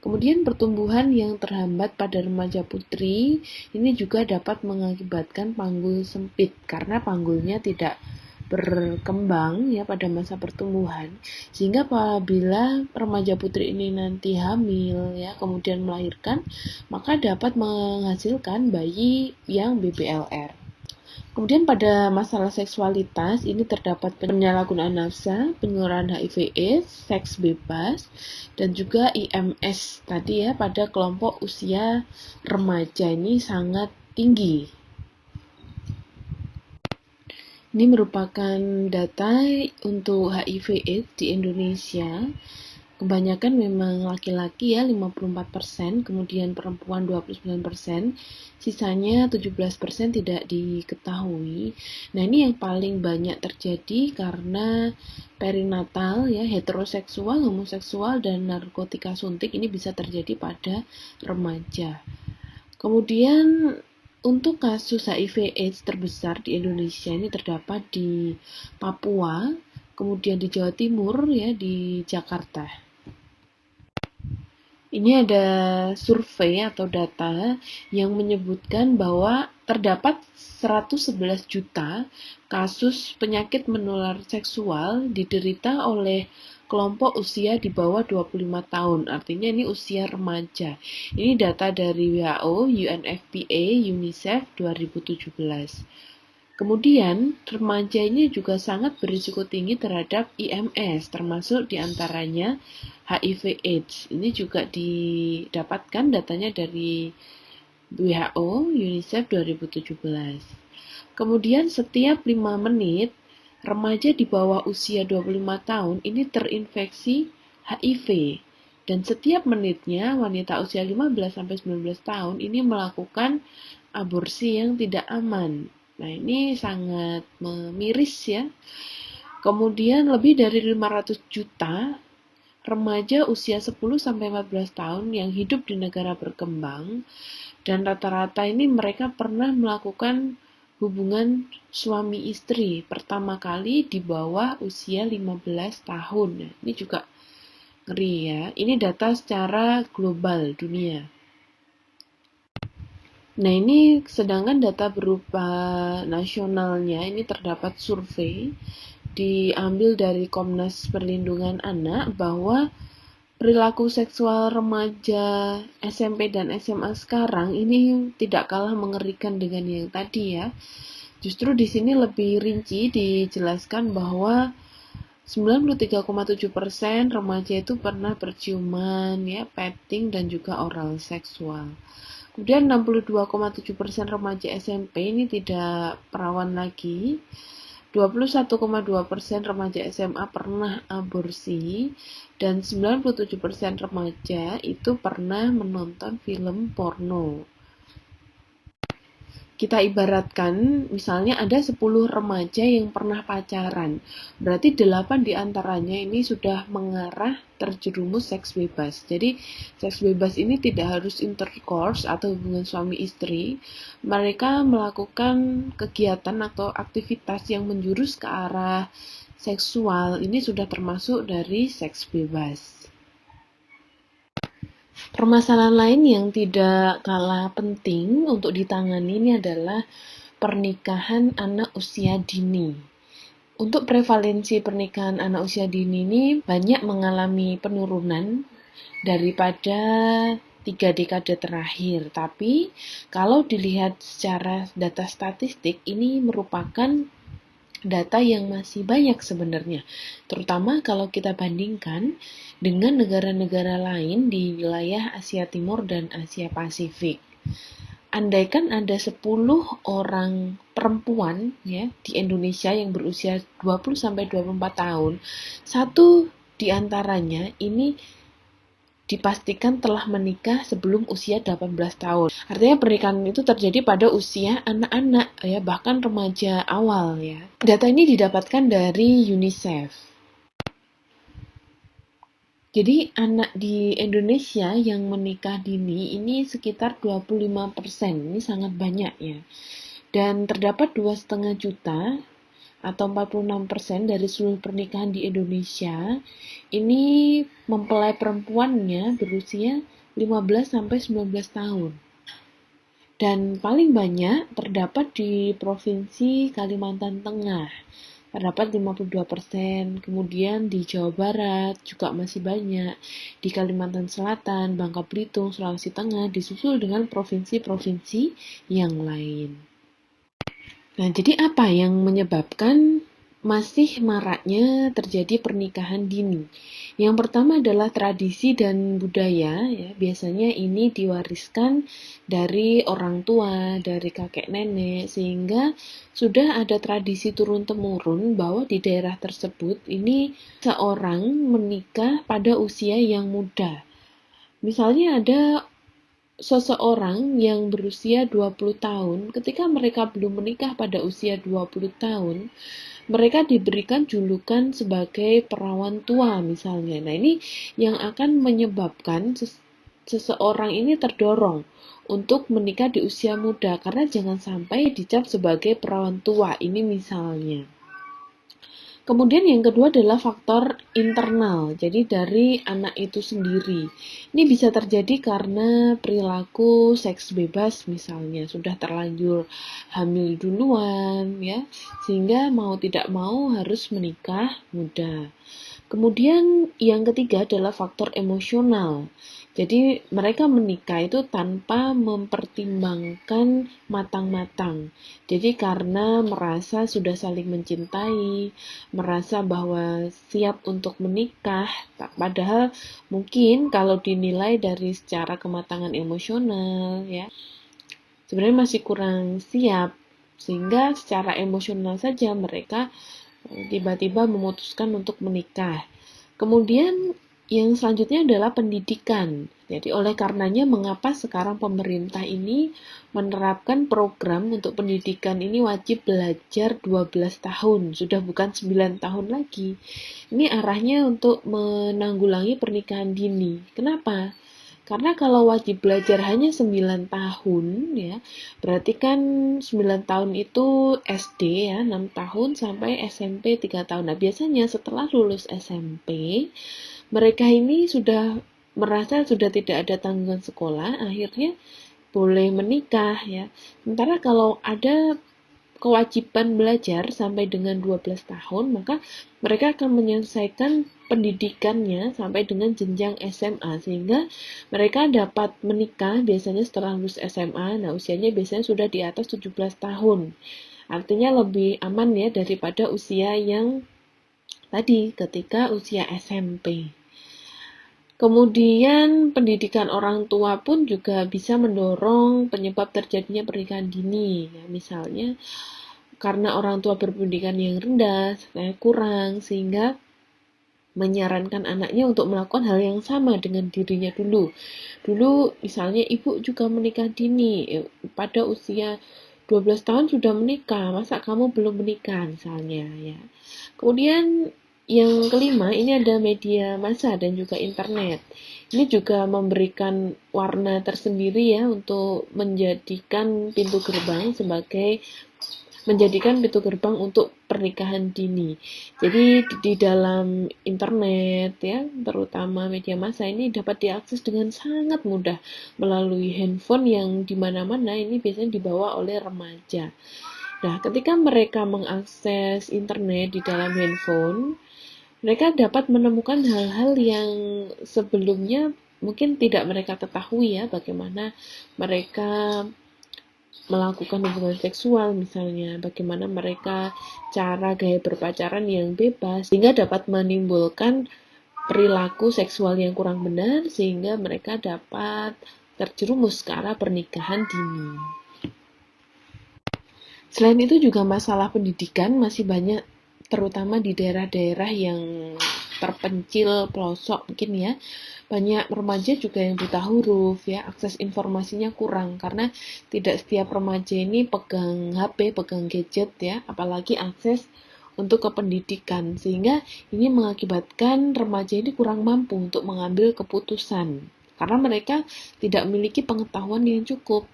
Kemudian pertumbuhan yang terhambat pada remaja putri ini juga dapat mengakibatkan panggul sempit karena panggulnya tidak berkembang ya pada masa pertumbuhan, sehingga apabila remaja putri ini nanti hamil ya kemudian melahirkan, maka dapat menghasilkan bayi yang BBLR. Kemudian pada masalah seksualitas ini terdapat penyalahgunaan nafsa, penularan HIV/AIDS, seks bebas, dan juga IMS tadi ya pada kelompok usia remaja ini sangat tinggi. Ini merupakan data untuk HIV/AIDS di Indonesia. Kebanyakan memang laki-laki ya 54%, kemudian perempuan 29%, sisanya 17% tidak diketahui. Nah, ini yang paling banyak terjadi karena perinatal ya, heteroseksual, homoseksual, dan narkotika suntik ini bisa terjadi pada remaja. Kemudian untuk kasus HIV/AIDS terbesar di Indonesia ini terdapat di Papua, kemudian di Jawa Timur ya, di Jakarta. Ini ada survei atau data yang menyebutkan bahwa terdapat 111 juta kasus penyakit menular seksual diderita oleh kelompok usia di bawah 25 tahun, artinya ini usia remaja. Ini data dari WHO, UNFPA, UNICEF 2017. Kemudian, remaja ini juga sangat berisiko tinggi terhadap IMS, termasuk diantaranya HIV/AIDS. Ini juga didapatkan datanya dari WHO, UNICEF 2017. Kemudian setiap 5 menit, remaja di bawah usia 25 tahun ini terinfeksi HIV. Dan setiap menitnya, wanita usia 15-19 tahun ini melakukan aborsi yang tidak aman. Nah, ini sangat miris ya. Kemudian lebih dari 500 juta remaja usia 10-14 tahun yang hidup di negara berkembang, dan rata-rata ini mereka pernah melakukan hubungan suami istri pertama kali di bawah usia 15 tahun. Nah, ini juga ngeri ya. Ini data secara global dunia. Nah, ini sedangkan data berupa nasionalnya ini terdapat survei diambil dari Komnas Perlindungan Anak bahwa perilaku seksual remaja SMP dan SMA sekarang ini tidak kalah mengerikan dengan yang tadi ya. Justru di sini lebih rinci dijelaskan bahwa 93,7% remaja itu pernah berciuman ya, petting dan juga oral seksual. Kemudian 62,7% remaja SMP ini tidak perawan lagi. 21,2% remaja SMA pernah aborsi, dan 97% remaja itu pernah menonton film porno. Kita ibaratkan, misalnya ada 10 remaja yang pernah pacaran, berarti 8 diantaranya ini sudah mengarah terjerumus seks bebas. Jadi, seks bebas ini tidak harus intercourse atau hubungan suami istri. Mereka melakukan kegiatan atau aktivitas yang menjurus ke arah seksual, ini sudah termasuk dari seks bebas. Permasalahan lain yang tidak kalah penting untuk ditangani ini adalah pernikahan anak usia dini. Untuk prevalensi pernikahan anak usia dini ini banyak mengalami penurunan daripada 3 dekade terakhir. Tapi kalau dilihat secara data statistik, ini merupakan data yang masih banyak sebenarnya, terutama kalau kita bandingkan dengan negara-negara lain di wilayah Asia Timur dan Asia Pasifik. Andaikan ada 10 orang perempuan ya di Indonesia yang berusia 20-24 tahun, satu di antaranya ini dipastikan telah menikah sebelum usia 18 tahun. Artinya pernikahan itu terjadi pada usia anak-anak ya, bahkan remaja awal ya. Data ini didapatkan dari UNICEF. Jadi anak di Indonesia yang menikah dini ini sekitar 25%, ini sangat banyak ya. Dan terdapat 2,5 juta atau 46% dari seluruh pernikahan di Indonesia ini mempelai perempuannya berusia 15 sampai 19 tahun. Dan paling banyak terdapat di Provinsi Kalimantan Tengah, terdapat 52%, kemudian di Jawa Barat juga masih banyak, di Kalimantan Selatan, Bangka Belitung, Sulawesi Tengah, disusul dengan provinsi-provinsi yang lain. Nah, jadi apa yang menyebabkan masih maraknya terjadi pernikahan dini? Yang pertama adalah tradisi dan budaya, ya. Biasanya ini diwariskan dari orang tua, dari kakek nenek, sehingga sudah ada tradisi turun-temurun bahwa di daerah tersebut ini seorang menikah pada usia yang muda. Misalnya ada seseorang yang berusia 20 tahun, ketika mereka belum menikah pada usia 20 tahun, mereka diberikan julukan sebagai perawan tua misalnya. Nah, ini yang akan menyebabkan seseorang ini terdorong untuk menikah di usia muda, karena jangan sampai dicap sebagai perawan tua, ini misalnya. Kemudian yang kedua adalah faktor internal, jadi dari anak itu sendiri. Ini bisa terjadi karena perilaku seks bebas misalnya, sudah terlanjur hamil duluan ya, sehingga mau tidak mau harus menikah muda. Kemudian yang ketiga adalah faktor emosional. Jadi mereka menikah itu tanpa mempertimbangkan matang-matang. Jadi karena merasa sudah saling mencintai, merasa bahwa siap untuk menikah, padahal mungkin kalau dinilai dari secara kematangan emosional ya, sebenarnya masih kurang siap, sehingga secara emosional saja mereka tiba-tiba memutuskan untuk menikah. Kemudian yang selanjutnya adalah pendidikan. Jadi oleh karenanya mengapa sekarang pemerintah ini menerapkan program untuk pendidikan ini wajib belajar 12 tahun, sudah bukan 9 tahun lagi. Ini arahnya untuk menanggulangi pernikahan dini. Kenapa? Karena kalau wajib belajar hanya 9 tahun ya, berarti kan 9 tahun itu SD ya, 6 tahun sampai SMP 3 tahun. Nah, biasanya setelah lulus SMP, mereka ini sudah merasa sudah tidak ada tanggungan sekolah, akhirnya boleh menikah ya. Sementara kalau ada kewajiban belajar sampai dengan 12 tahun, maka mereka akan menyelesaikan pendidikannya sampai dengan jenjang SMA, sehingga mereka dapat menikah biasanya setelah lulus SMA. Nah, usianya biasanya sudah di atas 17 tahun. Artinya lebih aman ya daripada usia yang tadi ketika usia SMP. Kemudian pendidikan orang tua pun juga bisa mendorong penyebab terjadinya pernikahan dini. Ya, misalnya karena orang tua berpendidikan yang rendah, kurang, sehingga menyarankan anaknya untuk melakukan hal yang sama dengan dirinya dulu. Dulu misalnya ibu juga menikah dini, pada usia 12 tahun sudah menikah, masa kamu belum menikah misalnya ya. Kemudian yang kelima, ini ada media massa dan juga internet. Ini juga memberikan warna tersendiri ya untuk menjadikan pintu gerbang untuk pernikahan dini. Jadi di dalam internet ya, terutama media massa ini dapat diakses dengan sangat mudah melalui handphone yang di mana-mana ini biasanya dibawa oleh remaja. Nah, ketika mereka mengakses internet di dalam handphone, mereka dapat menemukan hal-hal yang sebelumnya mungkin tidak mereka ketahui ya, bagaimana mereka melakukan hubungan seksual misalnya, bagaimana mereka cara gaya berpacaran yang bebas, sehingga dapat menimbulkan perilaku seksual yang kurang benar, sehingga mereka dapat terjerumus ke arah pernikahan dini. Selain itu juga masalah pendidikan masih banyak, terutama di daerah-daerah yang terpencil, pelosok mungkin ya. Banyak remaja juga yang buta huruf ya, akses informasinya kurang karena tidak setiap remaja ini pegang HP, pegang gadget ya, apalagi akses untuk ke pendidikan, sehingga ini mengakibatkan remaja ini kurang mampu untuk mengambil keputusan karena mereka tidak memiliki pengetahuan yang cukup.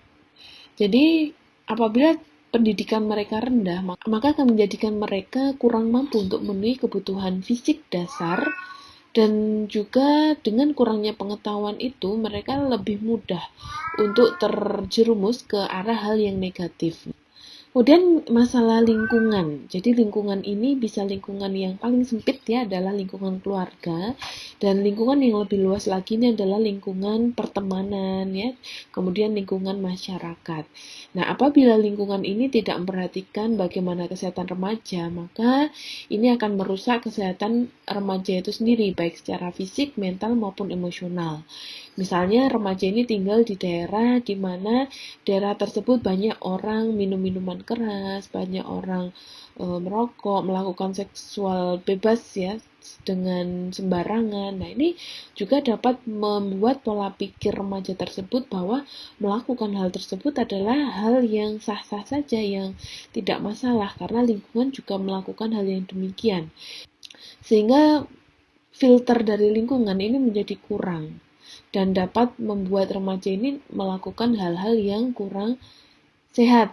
Jadi apabila pendidikan mereka rendah, maka akan menjadikan mereka kurang mampu untuk memenuhi kebutuhan fisik dasar, dan juga dengan kurangnya pengetahuan itu mereka lebih mudah untuk terjerumus ke arah hal yang negatif. Kemudian masalah lingkungan. Jadi lingkungan ini bisa lingkungan yang paling sempit ya adalah lingkungan keluarga, dan lingkungan yang lebih luas lagi ini adalah lingkungan pertemanan ya, kemudian lingkungan masyarakat. Nah, apabila lingkungan ini tidak memperhatikan bagaimana kesehatan remaja, maka ini akan merusak kesehatan remaja itu sendiri baik secara fisik, mental maupun emosional. Misalnya remaja ini tinggal di daerah di mana daerah tersebut banyak orang minum minuman keras, banyak orang merokok, melakukan seksual bebas ya dengan sembarangan. Nah, ini juga dapat membuat pola pikir remaja tersebut bahwa melakukan hal tersebut adalah hal yang sah-sah saja, yang tidak masalah karena lingkungan juga melakukan hal yang demikian. Sehingga filter dari lingkungan ini menjadi kurang dan dapat membuat remaja ini melakukan hal-hal yang kurang sehat.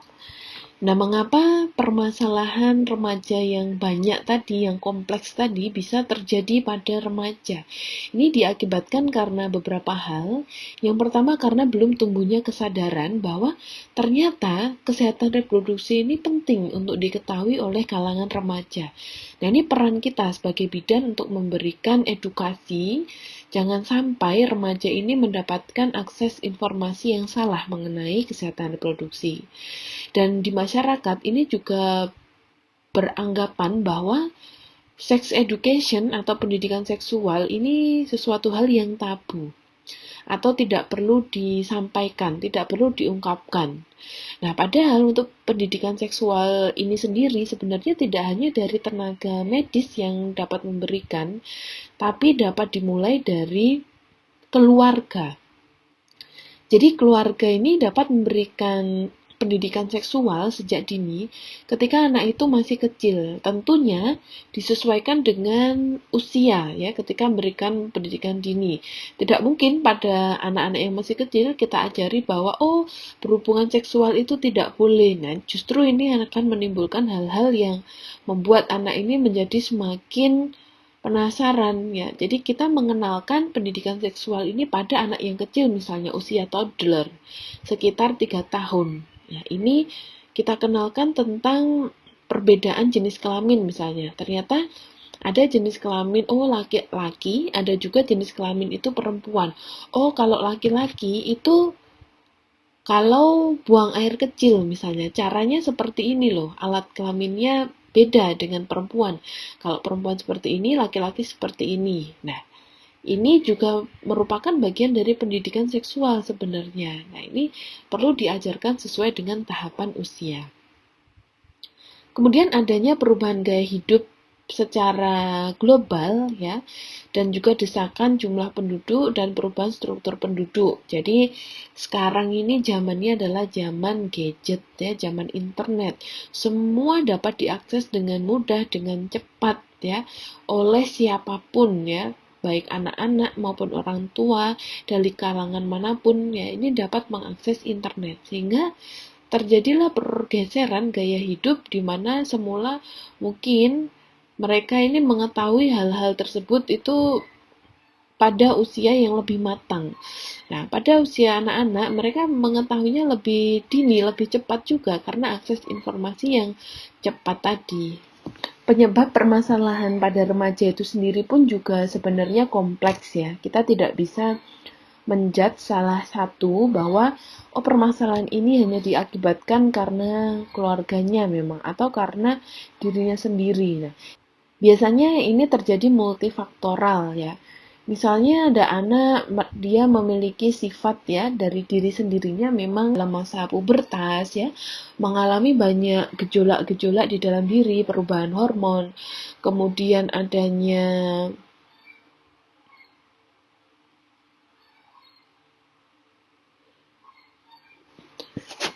Nah, mengapa permasalahan remaja yang banyak tadi, yang kompleks tadi, bisa terjadi pada remaja? Ini diakibatkan karena beberapa hal. Yang pertama, karena belum tumbuhnya kesadaran bahwa ternyata kesehatan reproduksi ini penting untuk diketahui oleh kalangan remaja. Nah, ini peran kita sebagai bidan untuk memberikan edukasi. Jangan sampai remaja ini mendapatkan akses informasi yang salah mengenai kesehatan reproduksi. Dan di masyarakat ini juga beranggapan bahwa sex education atau pendidikan seksual ini sesuatu hal yang tabu atau tidak perlu disampaikan, tidak perlu diungkapkan. Nah, padahal untuk pendidikan seksual ini sendiri sebenarnya tidak hanya dari tenaga medis yang dapat memberikan, tapi dapat dimulai dari keluarga. Jadi keluarga ini dapat memberikan pendidikan seksual sejak dini ketika anak itu masih kecil. Tentunya disesuaikan dengan usia ya ketika memberikan pendidikan dini. Tidak mungkin pada anak-anak yang masih kecil kita ajari bahwa berhubungan seksual itu tidak boleh. Nah, justru ini akan menimbulkan hal-hal yang membuat anak ini menjadi semakin penasaran ya. Jadi kita mengenalkan pendidikan seksual ini pada anak yang kecil, misalnya usia toddler sekitar 3 tahun. Nah, ini kita kenalkan tentang perbedaan jenis kelamin misalnya. Ternyata ada jenis kelamin laki-laki, ada juga jenis kelamin itu perempuan. Kalau laki-laki itu kalau buang air kecil misalnya, caranya seperti ini loh, alat kelaminnya beda dengan perempuan. Kalau perempuan seperti ini, laki-laki seperti ini. Nah, ini juga merupakan bagian dari pendidikan seksual sebenarnya. Nah, ini perlu diajarkan sesuai dengan tahapan usia. Kemudian adanya perubahan gaya hidup secara global ya, dan juga desakan jumlah penduduk dan perubahan struktur penduduk. Jadi sekarang ini zamannya adalah zaman gadget ya, zaman internet. Semua dapat diakses dengan mudah, dengan cepat ya, oleh siapapun ya, baik anak-anak maupun orang tua dari kalangan manapun ya, ini dapat mengakses internet, sehingga terjadilah pergeseran gaya hidup di mana semula mungkin mereka ini mengetahui hal-hal tersebut itu pada usia yang lebih matang. Nah, pada usia anak-anak mereka mengetahuinya lebih dini, lebih cepat juga karena akses informasi yang cepat tadi. Penyebab permasalahan pada remaja itu sendiri pun juga sebenarnya kompleks ya. Kita tidak bisa menjudge salah satu bahwa permasalahan ini hanya diakibatkan karena keluarganya memang atau karena dirinya sendiri. Nah, biasanya ini terjadi multifaktoral ya. Misalnya ada anak, dia memiliki sifat ya dari diri sendirinya memang dalam masa pubertas ya, mengalami banyak gejolak-gejolak di dalam diri, perubahan hormon, kemudian adanya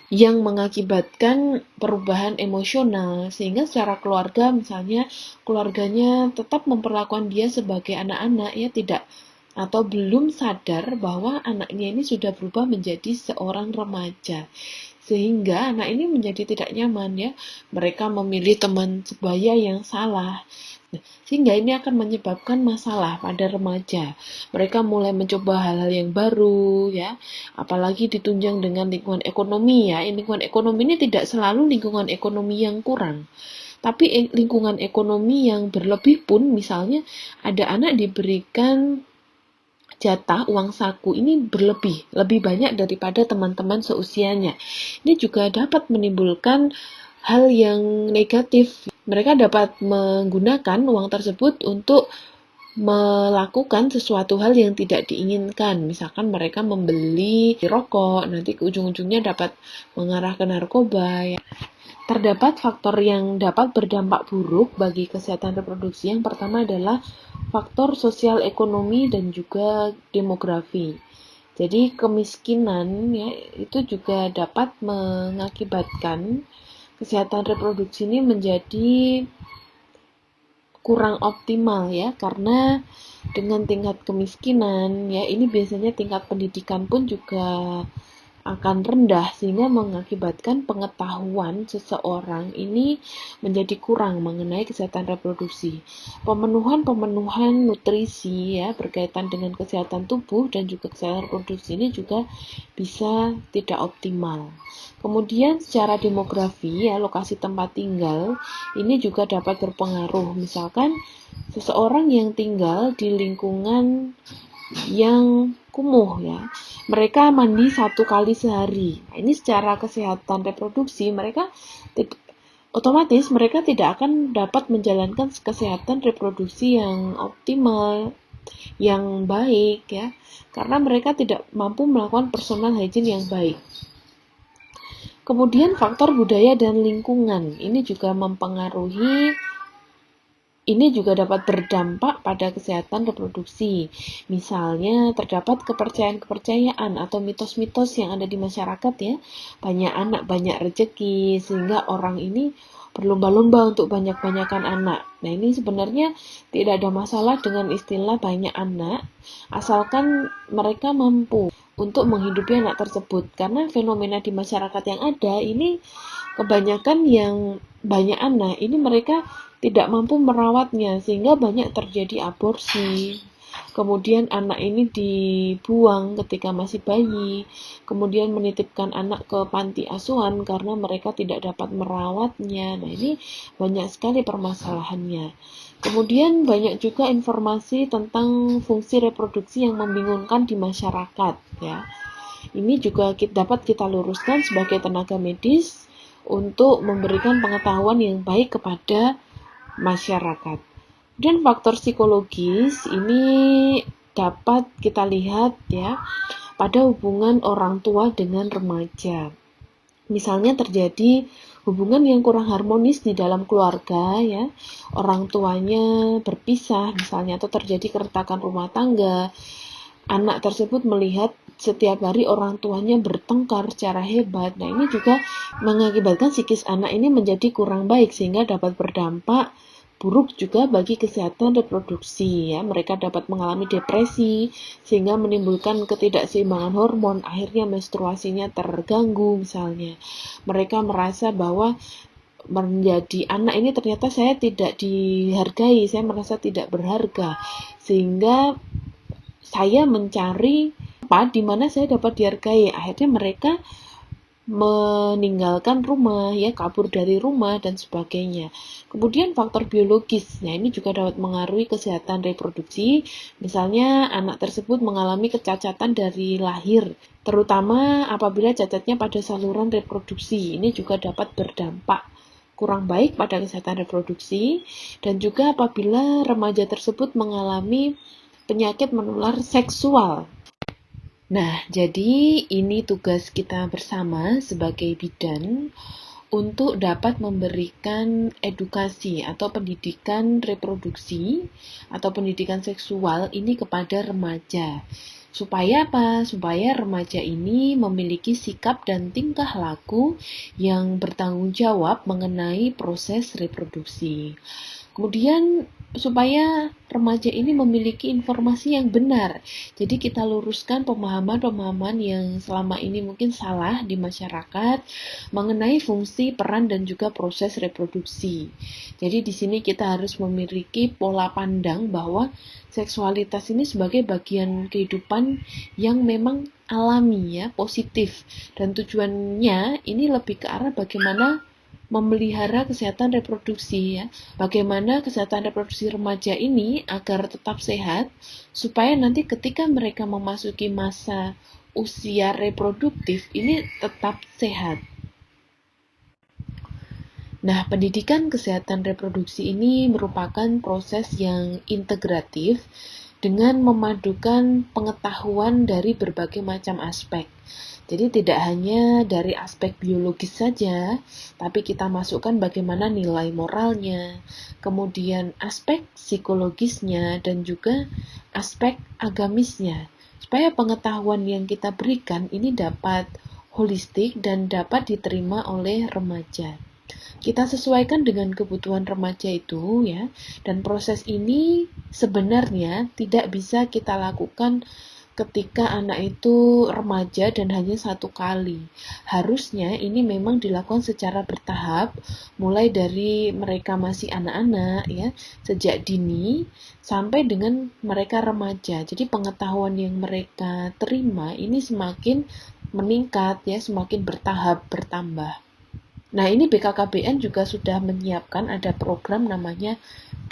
yang mengakibatkan perubahan emosional, sehingga secara keluarga misalnya keluarganya tetap memperlakukan dia sebagai anak-anak ya, tidak atau belum sadar bahwa anaknya ini sudah berubah menjadi seorang remaja, sehingga anak ini menjadi tidak nyaman ya, mereka memilih teman sebaya yang salah. Sehingga ini akan menyebabkan masalah pada remaja. Mereka mulai mencoba hal-hal yang baru ya, apalagi ditunjang dengan lingkungan ekonomi ya. Lingkungan ekonomi ini tidak selalu lingkungan ekonomi yang kurang, tapi lingkungan ekonomi yang berlebih pun, misalnya ada anak diberikan jatah uang saku ini berlebih, lebih banyak daripada teman-teman seusianya. Ini juga dapat menimbulkan hal yang negatif. Mereka dapat menggunakan uang tersebut untuk melakukan sesuatu hal yang tidak diinginkan. Misalkan mereka membeli rokok, nanti ke ujung-ujungnya dapat mengarah ke narkoba ya. Terdapat faktor yang dapat berdampak buruk bagi kesehatan reproduksi. Yang pertama adalah faktor sosial ekonomi dan juga demografi. Jadi kemiskinan ya itu juga dapat mengakibatkan kesehatan reproduksi ini menjadi kurang optimal ya, karena dengan tingkat kemiskinan ya ini biasanya tingkat pendidikan pun juga akan rendah, sehingga mengakibatkan pengetahuan seseorang ini menjadi kurang mengenai kesehatan reproduksi. Pemenuhan nutrisi ya berkaitan dengan kesehatan tubuh dan juga kesehatan reproduksi ini juga bisa tidak optimal. Kemudian secara demografi ya, lokasi tempat tinggal ini juga dapat berpengaruh. Misalkan seseorang yang tinggal di lingkungan yang kumuh ya, mereka mandi 1 kali sehari. Nah, ini secara kesehatan reproduksi mereka otomatis mereka tidak akan dapat menjalankan kesehatan reproduksi yang optimal, yang baik ya, karena mereka tidak mampu melakukan personal hygiene yang baik. Kemudian faktor budaya dan lingkungan ini juga mempengaruhi, ini juga dapat berdampak pada kesehatan reproduksi. Misalnya terdapat kepercayaan-kepercayaan atau mitos-mitos yang ada di masyarakat ya. Banyak anak, banyak rezeki, sehingga orang ini berlomba-lomba untuk banyak-banyakan anak. Nah, ini sebenarnya tidak ada masalah dengan istilah banyak anak, asalkan mereka mampu untuk menghidupi anak tersebut. Karena fenomena di masyarakat yang ada ini kebanyakan yang banyak anak, ini mereka tidak mampu merawatnya, sehingga banyak terjadi aborsi. Kemudian anak ini dibuang ketika masih bayi, kemudian menitipkan anak ke panti asuhan karena mereka tidak dapat merawatnya. Nah, ini banyak sekali permasalahannya. Kemudian banyak juga informasi tentang fungsi reproduksi yang membingungkan di masyarakat ya. Ini juga dapat kita luruskan sebagai tenaga medis untuk memberikan pengetahuan yang baik kepada masyarakat. Dan faktor psikologis ini dapat kita lihat ya pada hubungan orang tua dengan remaja. Misalnya terjadi hubungan yang kurang harmonis di dalam keluarga ya, orang tuanya berpisah misalnya, atau terjadi keretakan rumah tangga. Anak tersebut melihat setiap hari orang tuanya bertengkar secara hebat. Nah, ini juga mengakibatkan psikis anak ini menjadi kurang baik, sehingga dapat berdampak buruk juga bagi kesehatan reproduksi ya. Mereka dapat mengalami depresi sehingga menimbulkan ketidakseimbangan hormon, akhirnya menstruasinya terganggu misalnya. Mereka merasa bahwa menjadi anak ini ternyata saya tidak dihargai, saya merasa tidak berharga, sehingga saya mencari di mana saya dapat dihargai. Akhirnya mereka meninggalkan rumah ya, kabur dari rumah dan sebagainya. Kemudian faktor biologis, nah ini juga dapat mengaruhi kesehatan reproduksi. Misalnya anak tersebut mengalami kecacatan dari lahir, terutama apabila cacatnya pada saluran reproduksi. Ini juga dapat berdampak kurang baik pada kesehatan reproduksi. Dan juga apabila remaja tersebut mengalami penyakit menular seksual. Nah, jadi ini tugas kita bersama sebagai bidan untuk dapat memberikan edukasi atau pendidikan reproduksi atau pendidikan seksual ini kepada remaja. Supaya apa? Supaya remaja ini memiliki sikap dan tingkah laku yang bertanggung jawab mengenai proses reproduksi. Kemudian supaya remaja ini memiliki informasi yang benar. Jadi kita luruskan pemahaman-pemahaman yang selama ini mungkin salah di masyarakat mengenai fungsi, peran, dan juga proses reproduksi. Jadi di sini kita harus memiliki pola pandang bahwa seksualitas ini sebagai bagian kehidupan yang memang alami ya, positif. Dan tujuannya ini lebih ke arah bagaimana memelihara kesehatan reproduksi ya. Bagaimana kesehatan reproduksi remaja ini agar tetap sehat supaya nanti ketika mereka memasuki masa usia reproduktif ini tetap sehat. Nah, pendidikan kesehatan reproduksi ini merupakan proses yang integratif dengan memadukan pengetahuan dari berbagai macam aspek. Jadi tidak hanya dari aspek biologis saja, tapi kita masukkan bagaimana nilai moralnya, kemudian aspek psikologisnya, dan juga aspek agamisnya. Supaya pengetahuan yang kita berikan ini dapat holistik dan dapat diterima oleh remaja. Kita sesuaikan dengan kebutuhan remaja itu ya, dan proses ini sebenarnya tidak bisa kita lakukan ketika anak itu remaja dan hanya satu kali. Harusnya ini memang dilakukan secara bertahap, mulai dari mereka masih anak-anak ya, sejak dini sampai dengan mereka remaja. Jadi pengetahuan yang mereka terima ini semakin meningkat ya, semakin bertahap bertambah. Nah, ini BKKBN juga sudah menyiapkan ada program namanya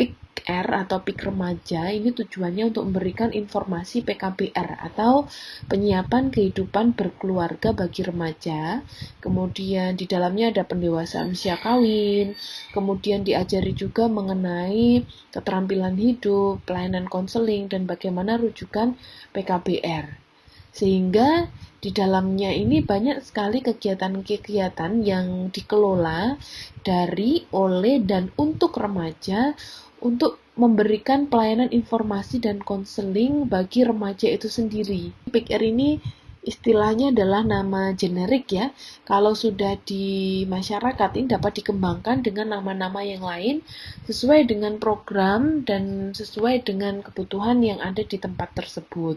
PIK-R atau PIK Remaja. Ini tujuannya untuk memberikan informasi PKBR atau penyiapan kehidupan berkeluarga bagi remaja. Kemudian di dalamnya ada pendewasaan usia kawin. Kemudian diajari juga mengenai keterampilan hidup, pelayanan konseling, dan bagaimana rujukan PKBR. Sehingga di dalamnya ini banyak sekali kegiatan-kegiatan yang dikelola dari, oleh, dan untuk remaja untuk memberikan pelayanan informasi dan konseling bagi remaja itu sendiri. PIK-R ini istilahnya adalah nama generik ya. Kalau sudah di masyarakat ini dapat dikembangkan dengan nama-nama yang lain sesuai dengan program dan sesuai dengan kebutuhan yang ada di tempat tersebut.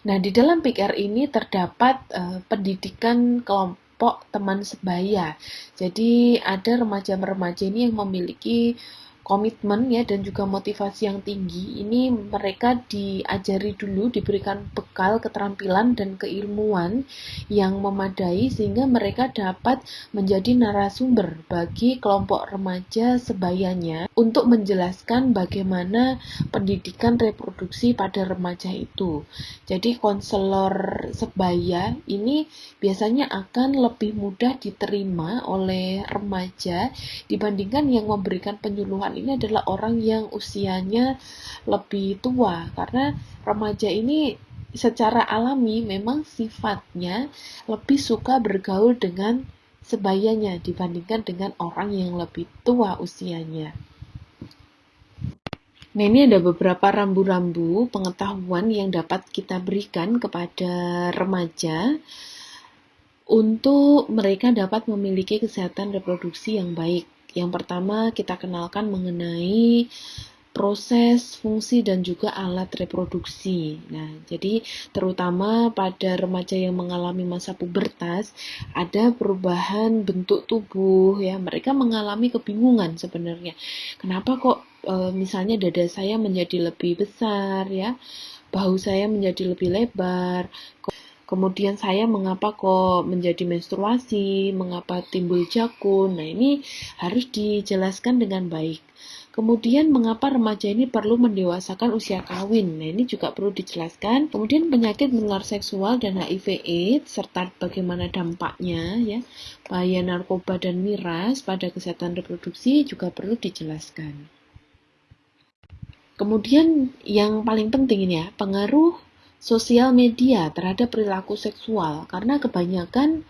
Nah, di dalam PIK-R ini terdapat pendidikan kelompok teman sebaya. Jadi ada remaja-remaja ini yang memiliki komitmen ya dan juga motivasi yang tinggi. Ini mereka diajari dulu, diberikan bekal keterampilan dan keilmuan yang memadai sehingga mereka dapat menjadi narasumber bagi kelompok remaja sebayanya untuk menjelaskan bagaimana pendidikan reproduksi pada remaja itu. Jadi konselor sebaya ini biasanya akan lebih mudah diterima oleh remaja dibandingkan yang memberikan penyuluhan ini adalah orang yang usianya lebih tua, karena remaja ini secara alami memang sifatnya lebih suka bergaul dengan sebayanya dibandingkan dengan orang yang lebih tua usianya. Nah, ini ada beberapa rambu-rambu pengetahuan yang dapat kita berikan kepada remaja untuk mereka dapat memiliki kesehatan reproduksi yang baik. Yang pertama, kita kenalkan mengenai proses, fungsi, dan juga alat reproduksi. Nah, jadi terutama pada remaja yang mengalami masa pubertas, ada perubahan bentuk tubuh ya. Mereka mengalami kebingungan sebenarnya. Kenapa kok misalnya dada saya menjadi lebih besar ya, bahu saya menjadi lebih lebar. Kemudian saya mengapa kok menjadi menstruasi, mengapa timbul jakun. Nah, ini harus dijelaskan dengan baik. Kemudian mengapa remaja ini perlu mendewasakan usia kawin. Nah, ini juga perlu dijelaskan. Kemudian penyakit menular seksual dan HIV/AIDS serta bagaimana dampaknya ya. Bahaya narkoba dan miras pada kesehatan reproduksi juga perlu dijelaskan. Kemudian yang paling penting ini ya, pengaruh sosial media terhadap perilaku seksual, karena kebanyakan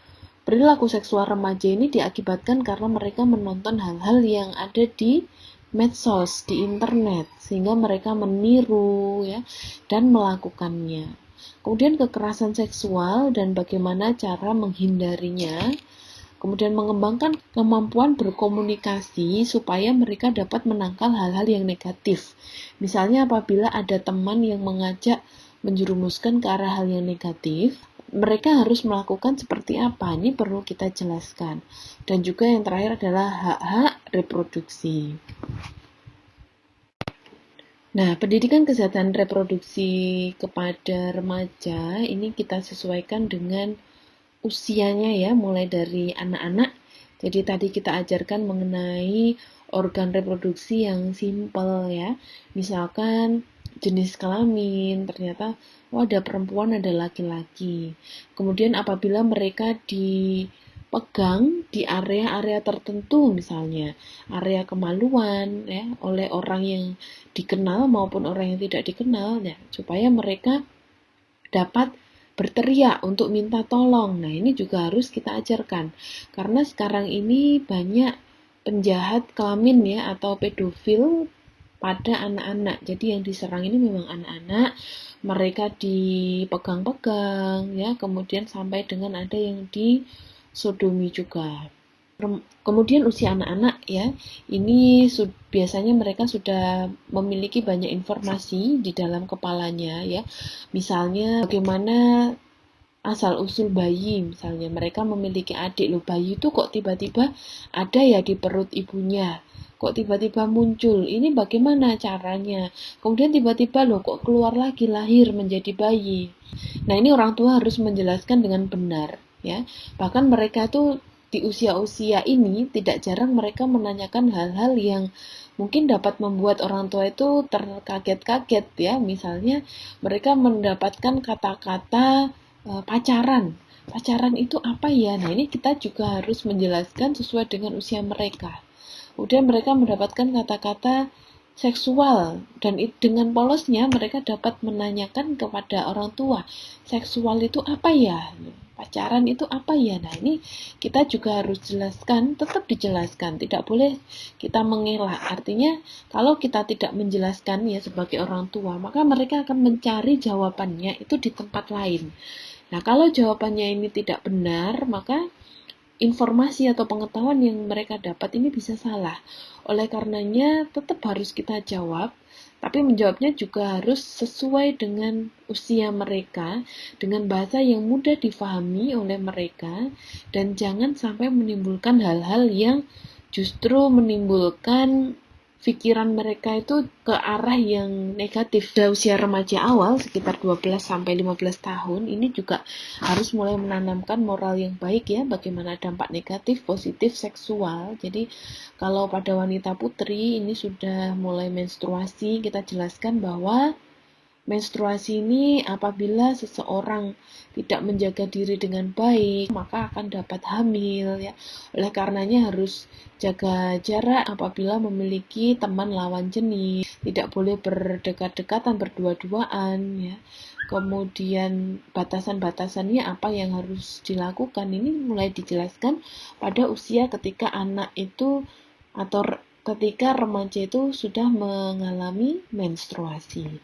perilaku seksual remaja ini diakibatkan karena mereka menonton hal-hal yang ada di medsos, di internet, sehingga mereka meniru ya dan melakukannya. Kemudian kekerasan seksual dan bagaimana cara menghindarinya. Kemudian mengembangkan kemampuan berkomunikasi supaya mereka dapat menangkal hal-hal yang negatif. Misalnya apabila ada teman yang mengajak menjerumuskan ke arah hal yang negatif, mereka harus melakukan seperti apa, ini perlu kita jelaskan. Dan juga yang terakhir adalah hak-hak reproduksi. Nah, pendidikan kesehatan reproduksi kepada remaja ini kita sesuaikan dengan usianya ya, mulai dari anak-anak. Jadi tadi kita ajarkan mengenai organ reproduksi yang simpel ya. Misalkan jenis kelamin, ternyata ada perempuan, ada laki-laki. Kemudian apabila mereka dipegang di area-area tertentu, misalnya area kemaluan ya, oleh orang yang dikenal maupun orang yang tidak dikenal ya, supaya mereka dapat berteriak untuk minta tolong. Nah, ini juga harus kita ajarkan. Karena sekarang ini banyak penjahat kelamin ya atau pedofil pada anak-anak. Jadi yang diserang ini memang anak-anak. Mereka dipegang-pegang ya, kemudian sampai dengan ada yang disodomi juga. Kemudian usia anak-anak ya, ini biasanya mereka sudah memiliki banyak informasi di dalam kepalanya ya. Misalnya bagaimana asal-usul bayi, misalnya mereka memiliki adik loh, bayi itu kok tiba-tiba ada ya di perut ibunya, kok tiba-tiba muncul, ini bagaimana caranya, kemudian tiba-tiba loh kok keluar lagi, lahir menjadi bayi. Nah, ini orang tua harus menjelaskan dengan benar ya. Bahkan mereka tuh di usia-usia ini tidak jarang mereka menanyakan hal-hal yang mungkin dapat membuat orang tua itu terkaget-kaget ya. Misalnya mereka mendapatkan kata-kata pacaran. Pacaran itu apa ya? Nah, ini kita juga harus menjelaskan sesuai dengan usia mereka. Kemudian mereka mendapatkan kata-kata seksual dan dengan polosnya mereka dapat menanyakan kepada orang tua, seksual itu apa ya? Pacaran itu apa ya? Nah, ini kita juga harus jelaskan, tetap dijelaskan, tidak boleh kita mengelak. Artinya, kalau kita tidak menjelaskan ya sebagai orang tua, maka mereka akan mencari jawabannya itu di tempat lain. Nah, kalau jawabannya ini tidak benar, maka informasi atau pengetahuan yang mereka dapat ini bisa salah. Oleh karenanya, tetap harus kita jawab, tapi menjawabnya juga harus sesuai dengan usia mereka, dengan bahasa yang mudah difahami oleh mereka, dan jangan sampai menimbulkan hal-hal yang justru menimbulkan pikiran mereka itu ke arah yang negatif. Pada usia remaja awal, sekitar 12-15 tahun, ini juga harus mulai menanamkan moral yang baik ya, bagaimana dampak negatif, positif, seksual. Jadi, kalau pada wanita putri ini sudah mulai menstruasi, kita jelaskan bahwa menstruasi ini apabila seseorang tidak menjaga diri dengan baik, maka akan dapat hamil ya. Oleh karenanya harus jaga jarak apabila memiliki teman lawan jenis, tidak boleh berdekat-dekatan, berdua-duaan ya. Kemudian batasan-batasannya apa yang harus dilakukan ini mulai dijelaskan pada usia ketika anak itu atau ketika remaja itu sudah mengalami menstruasi.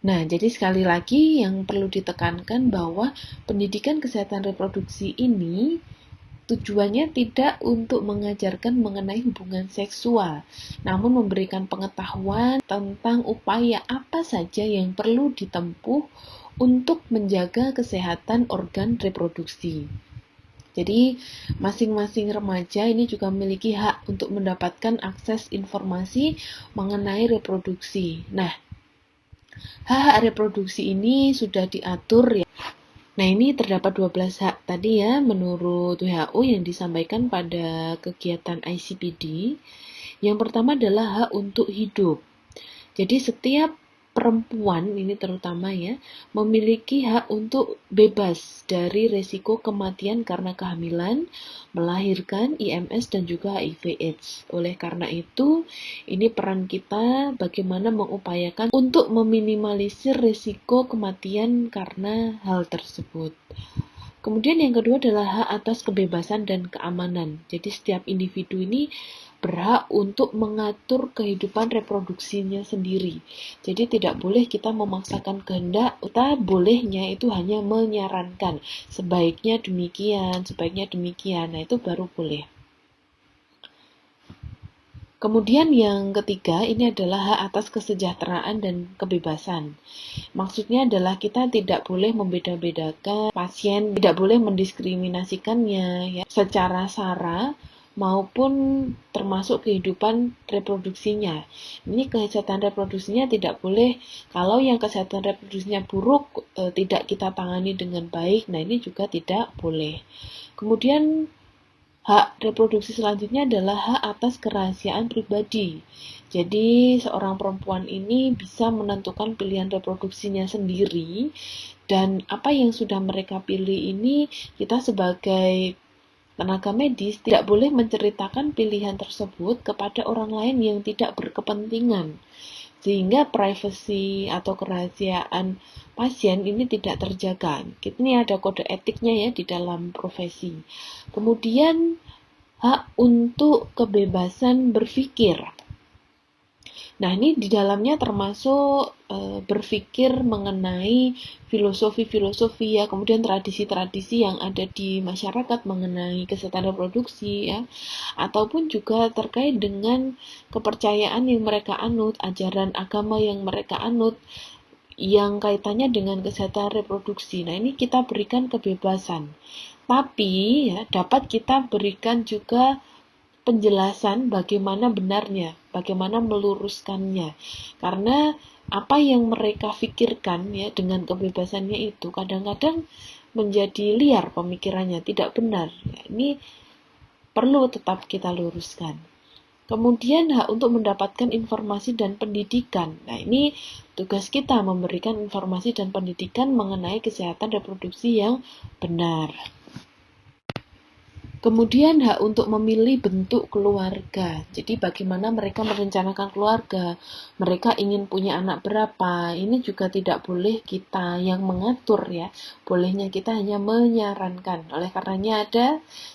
Nah, jadi sekali lagi yang perlu ditekankan bahwa pendidikan kesehatan reproduksi ini tujuannya tidak untuk mengajarkan mengenai hubungan seksual, namun memberikan pengetahuan tentang upaya apa saja yang perlu ditempuh untuk menjaga kesehatan organ reproduksi. Jadi, masing-masing remaja ini juga memiliki hak untuk mendapatkan akses informasi mengenai reproduksi. Nah, hak reproduksi ini sudah diatur ya. Nah, ini terdapat 12 hak tadi ya menurut WHO yang disampaikan pada kegiatan ICPD. Yang pertama adalah hak untuk hidup. Jadi setiap perempuan ini terutama ya memiliki hak untuk bebas dari resiko kematian karena kehamilan, melahirkan, IMS dan juga HIV/AIDS. Oleh karena itu, ini peran kita bagaimana mengupayakan untuk meminimalisir resiko kematian karena hal tersebut. Kemudian yang kedua adalah hak atas kebebasan dan keamanan. Jadi setiap individu ini berhak untuk mengatur kehidupan reproduksinya sendiri. Jadi tidak boleh kita memaksakan kehendak, kita bolehnya itu hanya menyarankan. Sebaiknya demikian, sebaiknya demikian. Nah, itu baru boleh. Kemudian yang ketiga, ini adalah hak atas kesejahteraan dan kebebasan. Maksudnya adalah kita tidak boleh membeda-bedakan pasien, tidak boleh mendiskriminasikannya ya, secara sara maupun termasuk kehidupan reproduksinya. Ini kesehatan reproduksinya tidak boleh, kalau yang kesehatan reproduksinya buruk tidak kita tangani dengan baik, nah ini juga tidak boleh. Kemudian hak reproduksi selanjutnya adalah hak atas kerahasiaan pribadi. Jadi, seorang perempuan ini bisa menentukan pilihan reproduksinya sendiri, dan apa yang sudah mereka pilih ini, kita sebagai tenaga medis tidak boleh menceritakan pilihan tersebut kepada orang lain yang tidak berkepentingan, sehingga privasi atau kerahasiaan pasien ini tidak terjaga. Ini ada kode etiknya ya di dalam profesi. Kemudian hak untuk kebebasan berpikir. Nah, ini di dalamnya termasuk berpikir mengenai filosofi-filosofi ya, kemudian tradisi-tradisi yang ada di masyarakat mengenai kesehatan reproduksi ya, ataupun juga terkait dengan kepercayaan yang mereka anut, ajaran agama yang mereka anut, yang kaitannya dengan kesehatan reproduksi. Nah, ini kita berikan kebebasan. Tapi ya, dapat kita berikan juga penjelasan bagaimana benarnya, bagaimana meluruskannya. Karena apa yang mereka pikirkan ya dengan kebebasannya itu kadang-kadang menjadi liar pemikirannya, tidak benar. Ya, ini perlu tetap kita luruskan. Kemudian hak untuk mendapatkan informasi dan pendidikan. Nah, ini tugas kita memberikan informasi dan pendidikan mengenai kesehatan reproduksi yang benar. Kemudian hak untuk memilih bentuk keluarga. Jadi bagaimana mereka merencanakan keluarga, mereka ingin punya anak berapa, ini juga tidak boleh kita yang mengatur ya. Bolehnya kita hanya menyarankan. Oleh karenanya ada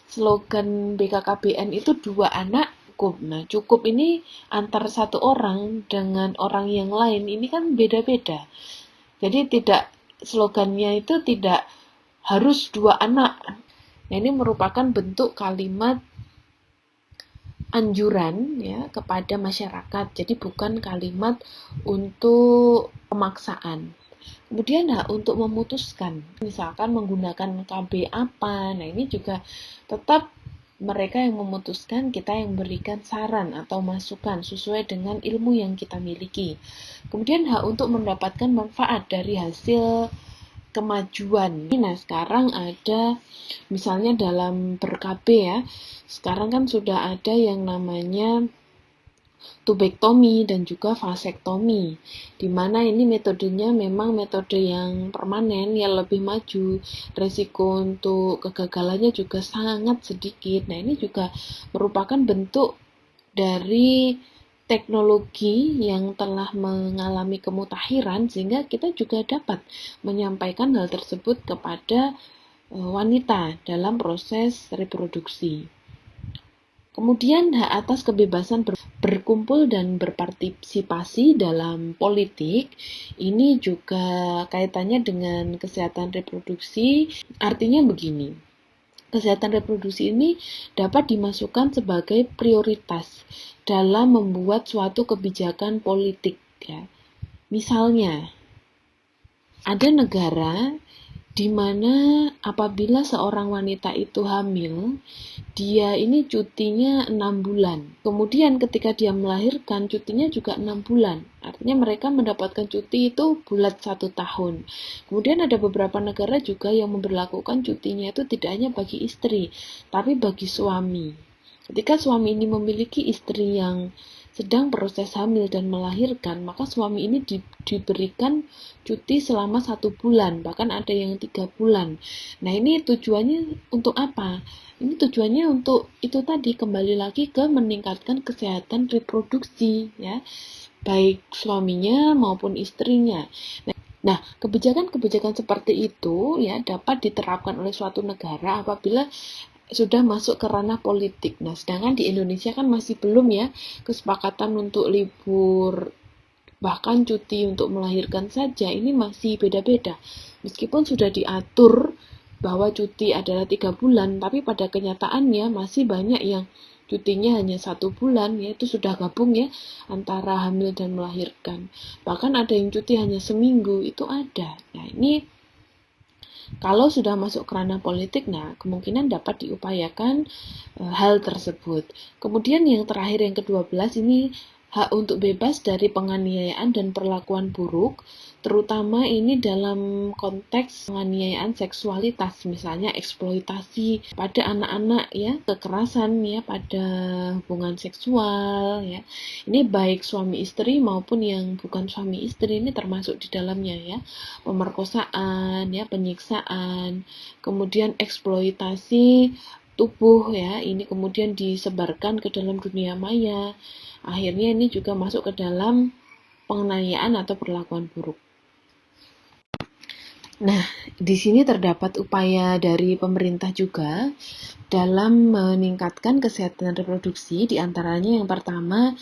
slogan BKKBN itu 2 anak cukup. Nah, cukup ini antar satu orang dengan orang yang lain ini kan beda-beda. Jadi slogannya itu tidak harus 2 anak. Nah, ini merupakan bentuk kalimat anjuran ya kepada masyarakat. Jadi bukan kalimat untuk pemaksaan. Kemudian untuk memutuskan, misalkan menggunakan KB apa. Nah, ini juga tetap mereka yang memutuskan, kita yang berikan saran atau masukan sesuai dengan ilmu yang kita miliki. Kemudian hak untuk mendapatkan manfaat dari hasil kemajuan. Nah, sekarang ada misalnya dalam ber-KB ya, sekarang kan sudah ada yang namanya tubektomi dan juga vasektomi, di mana ini metodenya memang metode yang permanen, yang lebih maju, resiko untuk kegagalannya juga sangat sedikit. Nah, ini juga merupakan bentuk dari teknologi yang telah mengalami kemutakhiran, sehingga kita juga dapat menyampaikan hal tersebut kepada wanita dalam proses reproduksi. Kemudian hak atas kebebasan berkumpul dan berpartisipasi dalam politik, ini juga kaitannya dengan kesehatan reproduksi. Artinya begini, kesehatan reproduksi ini dapat dimasukkan sebagai prioritas dalam membuat suatu kebijakan politik ya. Misalnya, ada negara di mana apabila seorang wanita itu hamil, dia ini cutinya 6 bulan. Kemudian ketika dia melahirkan, cutinya juga 6 bulan. Artinya mereka mendapatkan cuti itu bulat 1 tahun. Kemudian ada beberapa negara juga yang memberlakukan cutinya itu tidak hanya bagi istri, tapi bagi suami. Ketika suami ini memiliki istri yang sedang proses hamil dan melahirkan, maka suami ini diberikan cuti selama 1 bulan, bahkan ada yang 3 bulan. Nah, ini tujuannya untuk apa? Ini tujuannya untuk itu tadi, kembali lagi ke meningkatkan kesehatan reproduksi ya, baik suaminya maupun istrinya. Nah, kebijakan-kebijakan seperti itu ya dapat diterapkan oleh suatu negara apabila sudah masuk ke ranah politik. Nah, sedangkan di Indonesia kan masih belum ya kesepakatan untuk libur, bahkan cuti untuk melahirkan saja ini masih beda-beda. Meskipun sudah diatur bahwa cuti adalah 3 bulan, tapi pada kenyataannya masih banyak yang cutinya hanya 1 bulan, ya itu sudah gabung ya antara hamil dan melahirkan. Bahkan ada yang cuti hanya seminggu, itu ada. Nah, ini kalau sudah masuk ke ranah politik, nah kemungkinan dapat diupayakan hal tersebut. Kemudian yang terakhir, yang ke-12, ini hak untuk bebas dari penganiayaan dan perlakuan buruk, terutama ini dalam konteks penganiayaan seksualitas, misalnya eksploitasi pada anak-anak ya, kekerasan ya pada hubungan seksual ya. Ini baik suami istri maupun yang bukan suami istri, ini termasuk di dalamnya ya. Pemerkosaan ya, penyiksaan, kemudian eksploitasi tubuh ya, ini kemudian disebarkan ke dalam dunia maya. Akhirnya ini juga masuk ke dalam penganiayaan atau perlakuan buruk. Nah, di sini terdapat upaya dari pemerintah juga dalam meningkatkan kesehatan reproduksi, diantaranya yang pertama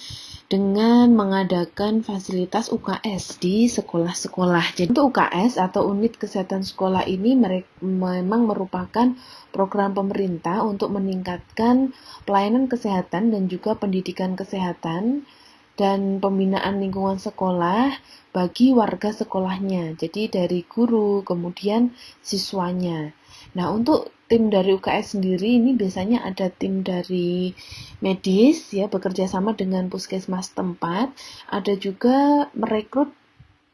dengan mengadakan fasilitas UKS di sekolah-sekolah. Jadi untuk UKS atau unit kesehatan sekolah ini memang merupakan program pemerintah untuk meningkatkan pelayanan kesehatan dan juga pendidikan kesehatan dan pembinaan lingkungan sekolah bagi warga sekolahnya. Jadi dari guru, kemudian siswanya. Nah, untuk tim dari UKS sendiri ini biasanya ada tim dari medis ya, bekerja sama dengan puskesmas tempat. Ada juga merekrut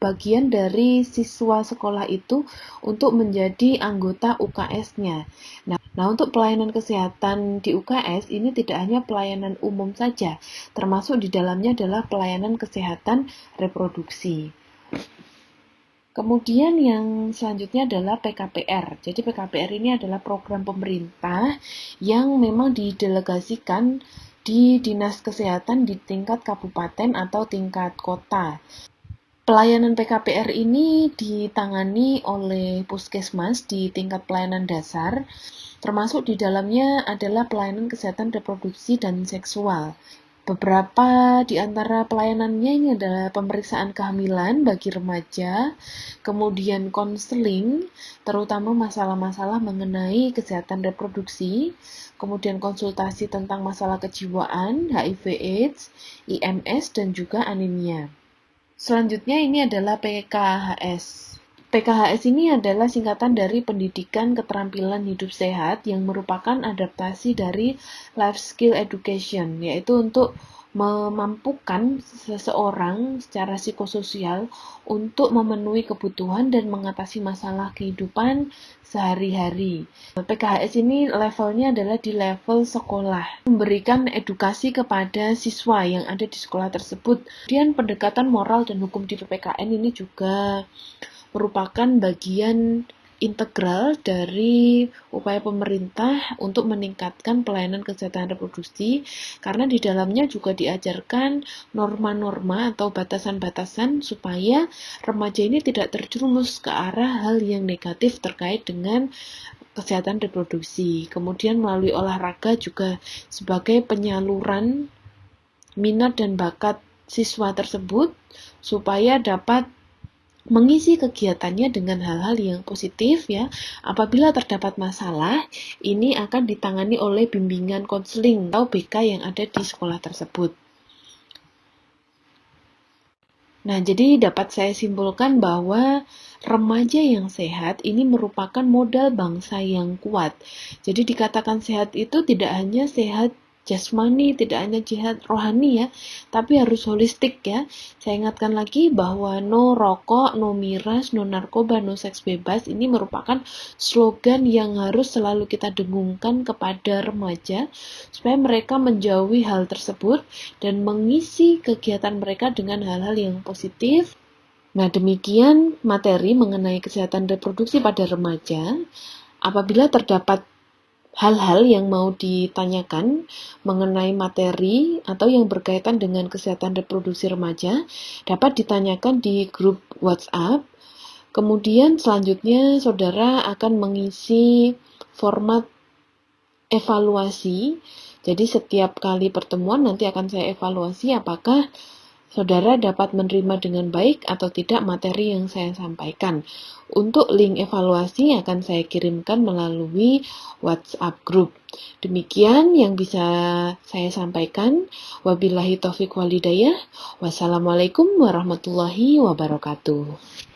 bagian dari siswa sekolah itu untuk menjadi anggota UKS-nya. Nah, untuk pelayanan kesehatan di UKS ini tidak hanya pelayanan umum saja, termasuk di dalamnya adalah pelayanan kesehatan reproduksi. Kemudian yang selanjutnya adalah PKPR. Jadi PKPR ini adalah program pemerintah yang memang didelegasikan di Dinas Kesehatan di tingkat kabupaten atau tingkat kota. Pelayanan PKPR ini ditangani oleh puskesmas di tingkat pelayanan dasar, termasuk di dalamnya adalah pelayanan kesehatan reproduksi dan seksual. Beberapa di antara pelayanannya ini adalah pemeriksaan kehamilan bagi remaja, kemudian konseling, terutama masalah-masalah mengenai kesehatan reproduksi, kemudian konsultasi tentang masalah kejiwaan, HIV/AIDS, IMS, dan juga anemia. Selanjutnya ini adalah PKHS. PKHS ini adalah singkatan dari Pendidikan Keterampilan Hidup Sehat yang merupakan adaptasi dari Life Skill Education, yaitu untuk memampukan seseorang secara psikososial untuk memenuhi kebutuhan dan mengatasi masalah kehidupan sehari-hari. PKHS ini levelnya adalah di level sekolah, memberikan edukasi kepada siswa yang ada di sekolah tersebut. Kemudian pendekatan moral dan hukum di PPKN ini juga merupakan bagian integral dari upaya pemerintah untuk meningkatkan pelayanan kesehatan reproduksi, karena di dalamnya juga diajarkan norma-norma atau batasan-batasan supaya remaja ini tidak terjerumus ke arah hal yang negatif terkait dengan kesehatan reproduksi. Kemudian melalui olahraga juga sebagai penyaluran minat dan bakat siswa tersebut supaya dapat mengisi kegiatannya dengan hal-hal yang positif ya. Apabila terdapat masalah, ini akan ditangani oleh bimbingan konseling atau BK yang ada di sekolah tersebut. Nah, jadi dapat saya simpulkan bahwa remaja yang sehat ini merupakan modal bangsa yang kuat. Jadi dikatakan sehat itu tidak hanya sehat jasmani, tidak hanya sehat rohani ya, tapi harus holistik ya. Saya ingatkan lagi bahwa no rokok, no miras, no narkoba, no seks bebas ini merupakan slogan yang harus selalu kita dengungkan kepada remaja supaya mereka menjauhi hal tersebut dan mengisi kegiatan mereka dengan hal-hal yang positif. Nah, demikian materi mengenai kesehatan reproduksi pada remaja. Apabila terdapat hal-hal yang mau ditanyakan mengenai materi atau yang berkaitan dengan kesehatan reproduksi remaja, dapat ditanyakan di grup WhatsApp Kemudian selanjutnya saudara akan mengisi format evaluasi. Jadi setiap kali pertemuan nanti akan saya evaluasi apakah saudara dapat menerima dengan baik atau tidak materi yang saya sampaikan. Untuk link evaluasi akan saya kirimkan melalui WhatsApp group. Demikian yang bisa saya sampaikan. Wabillahi taufiq walhidayah. Wassalamualaikum warahmatullahi wabarakatuh.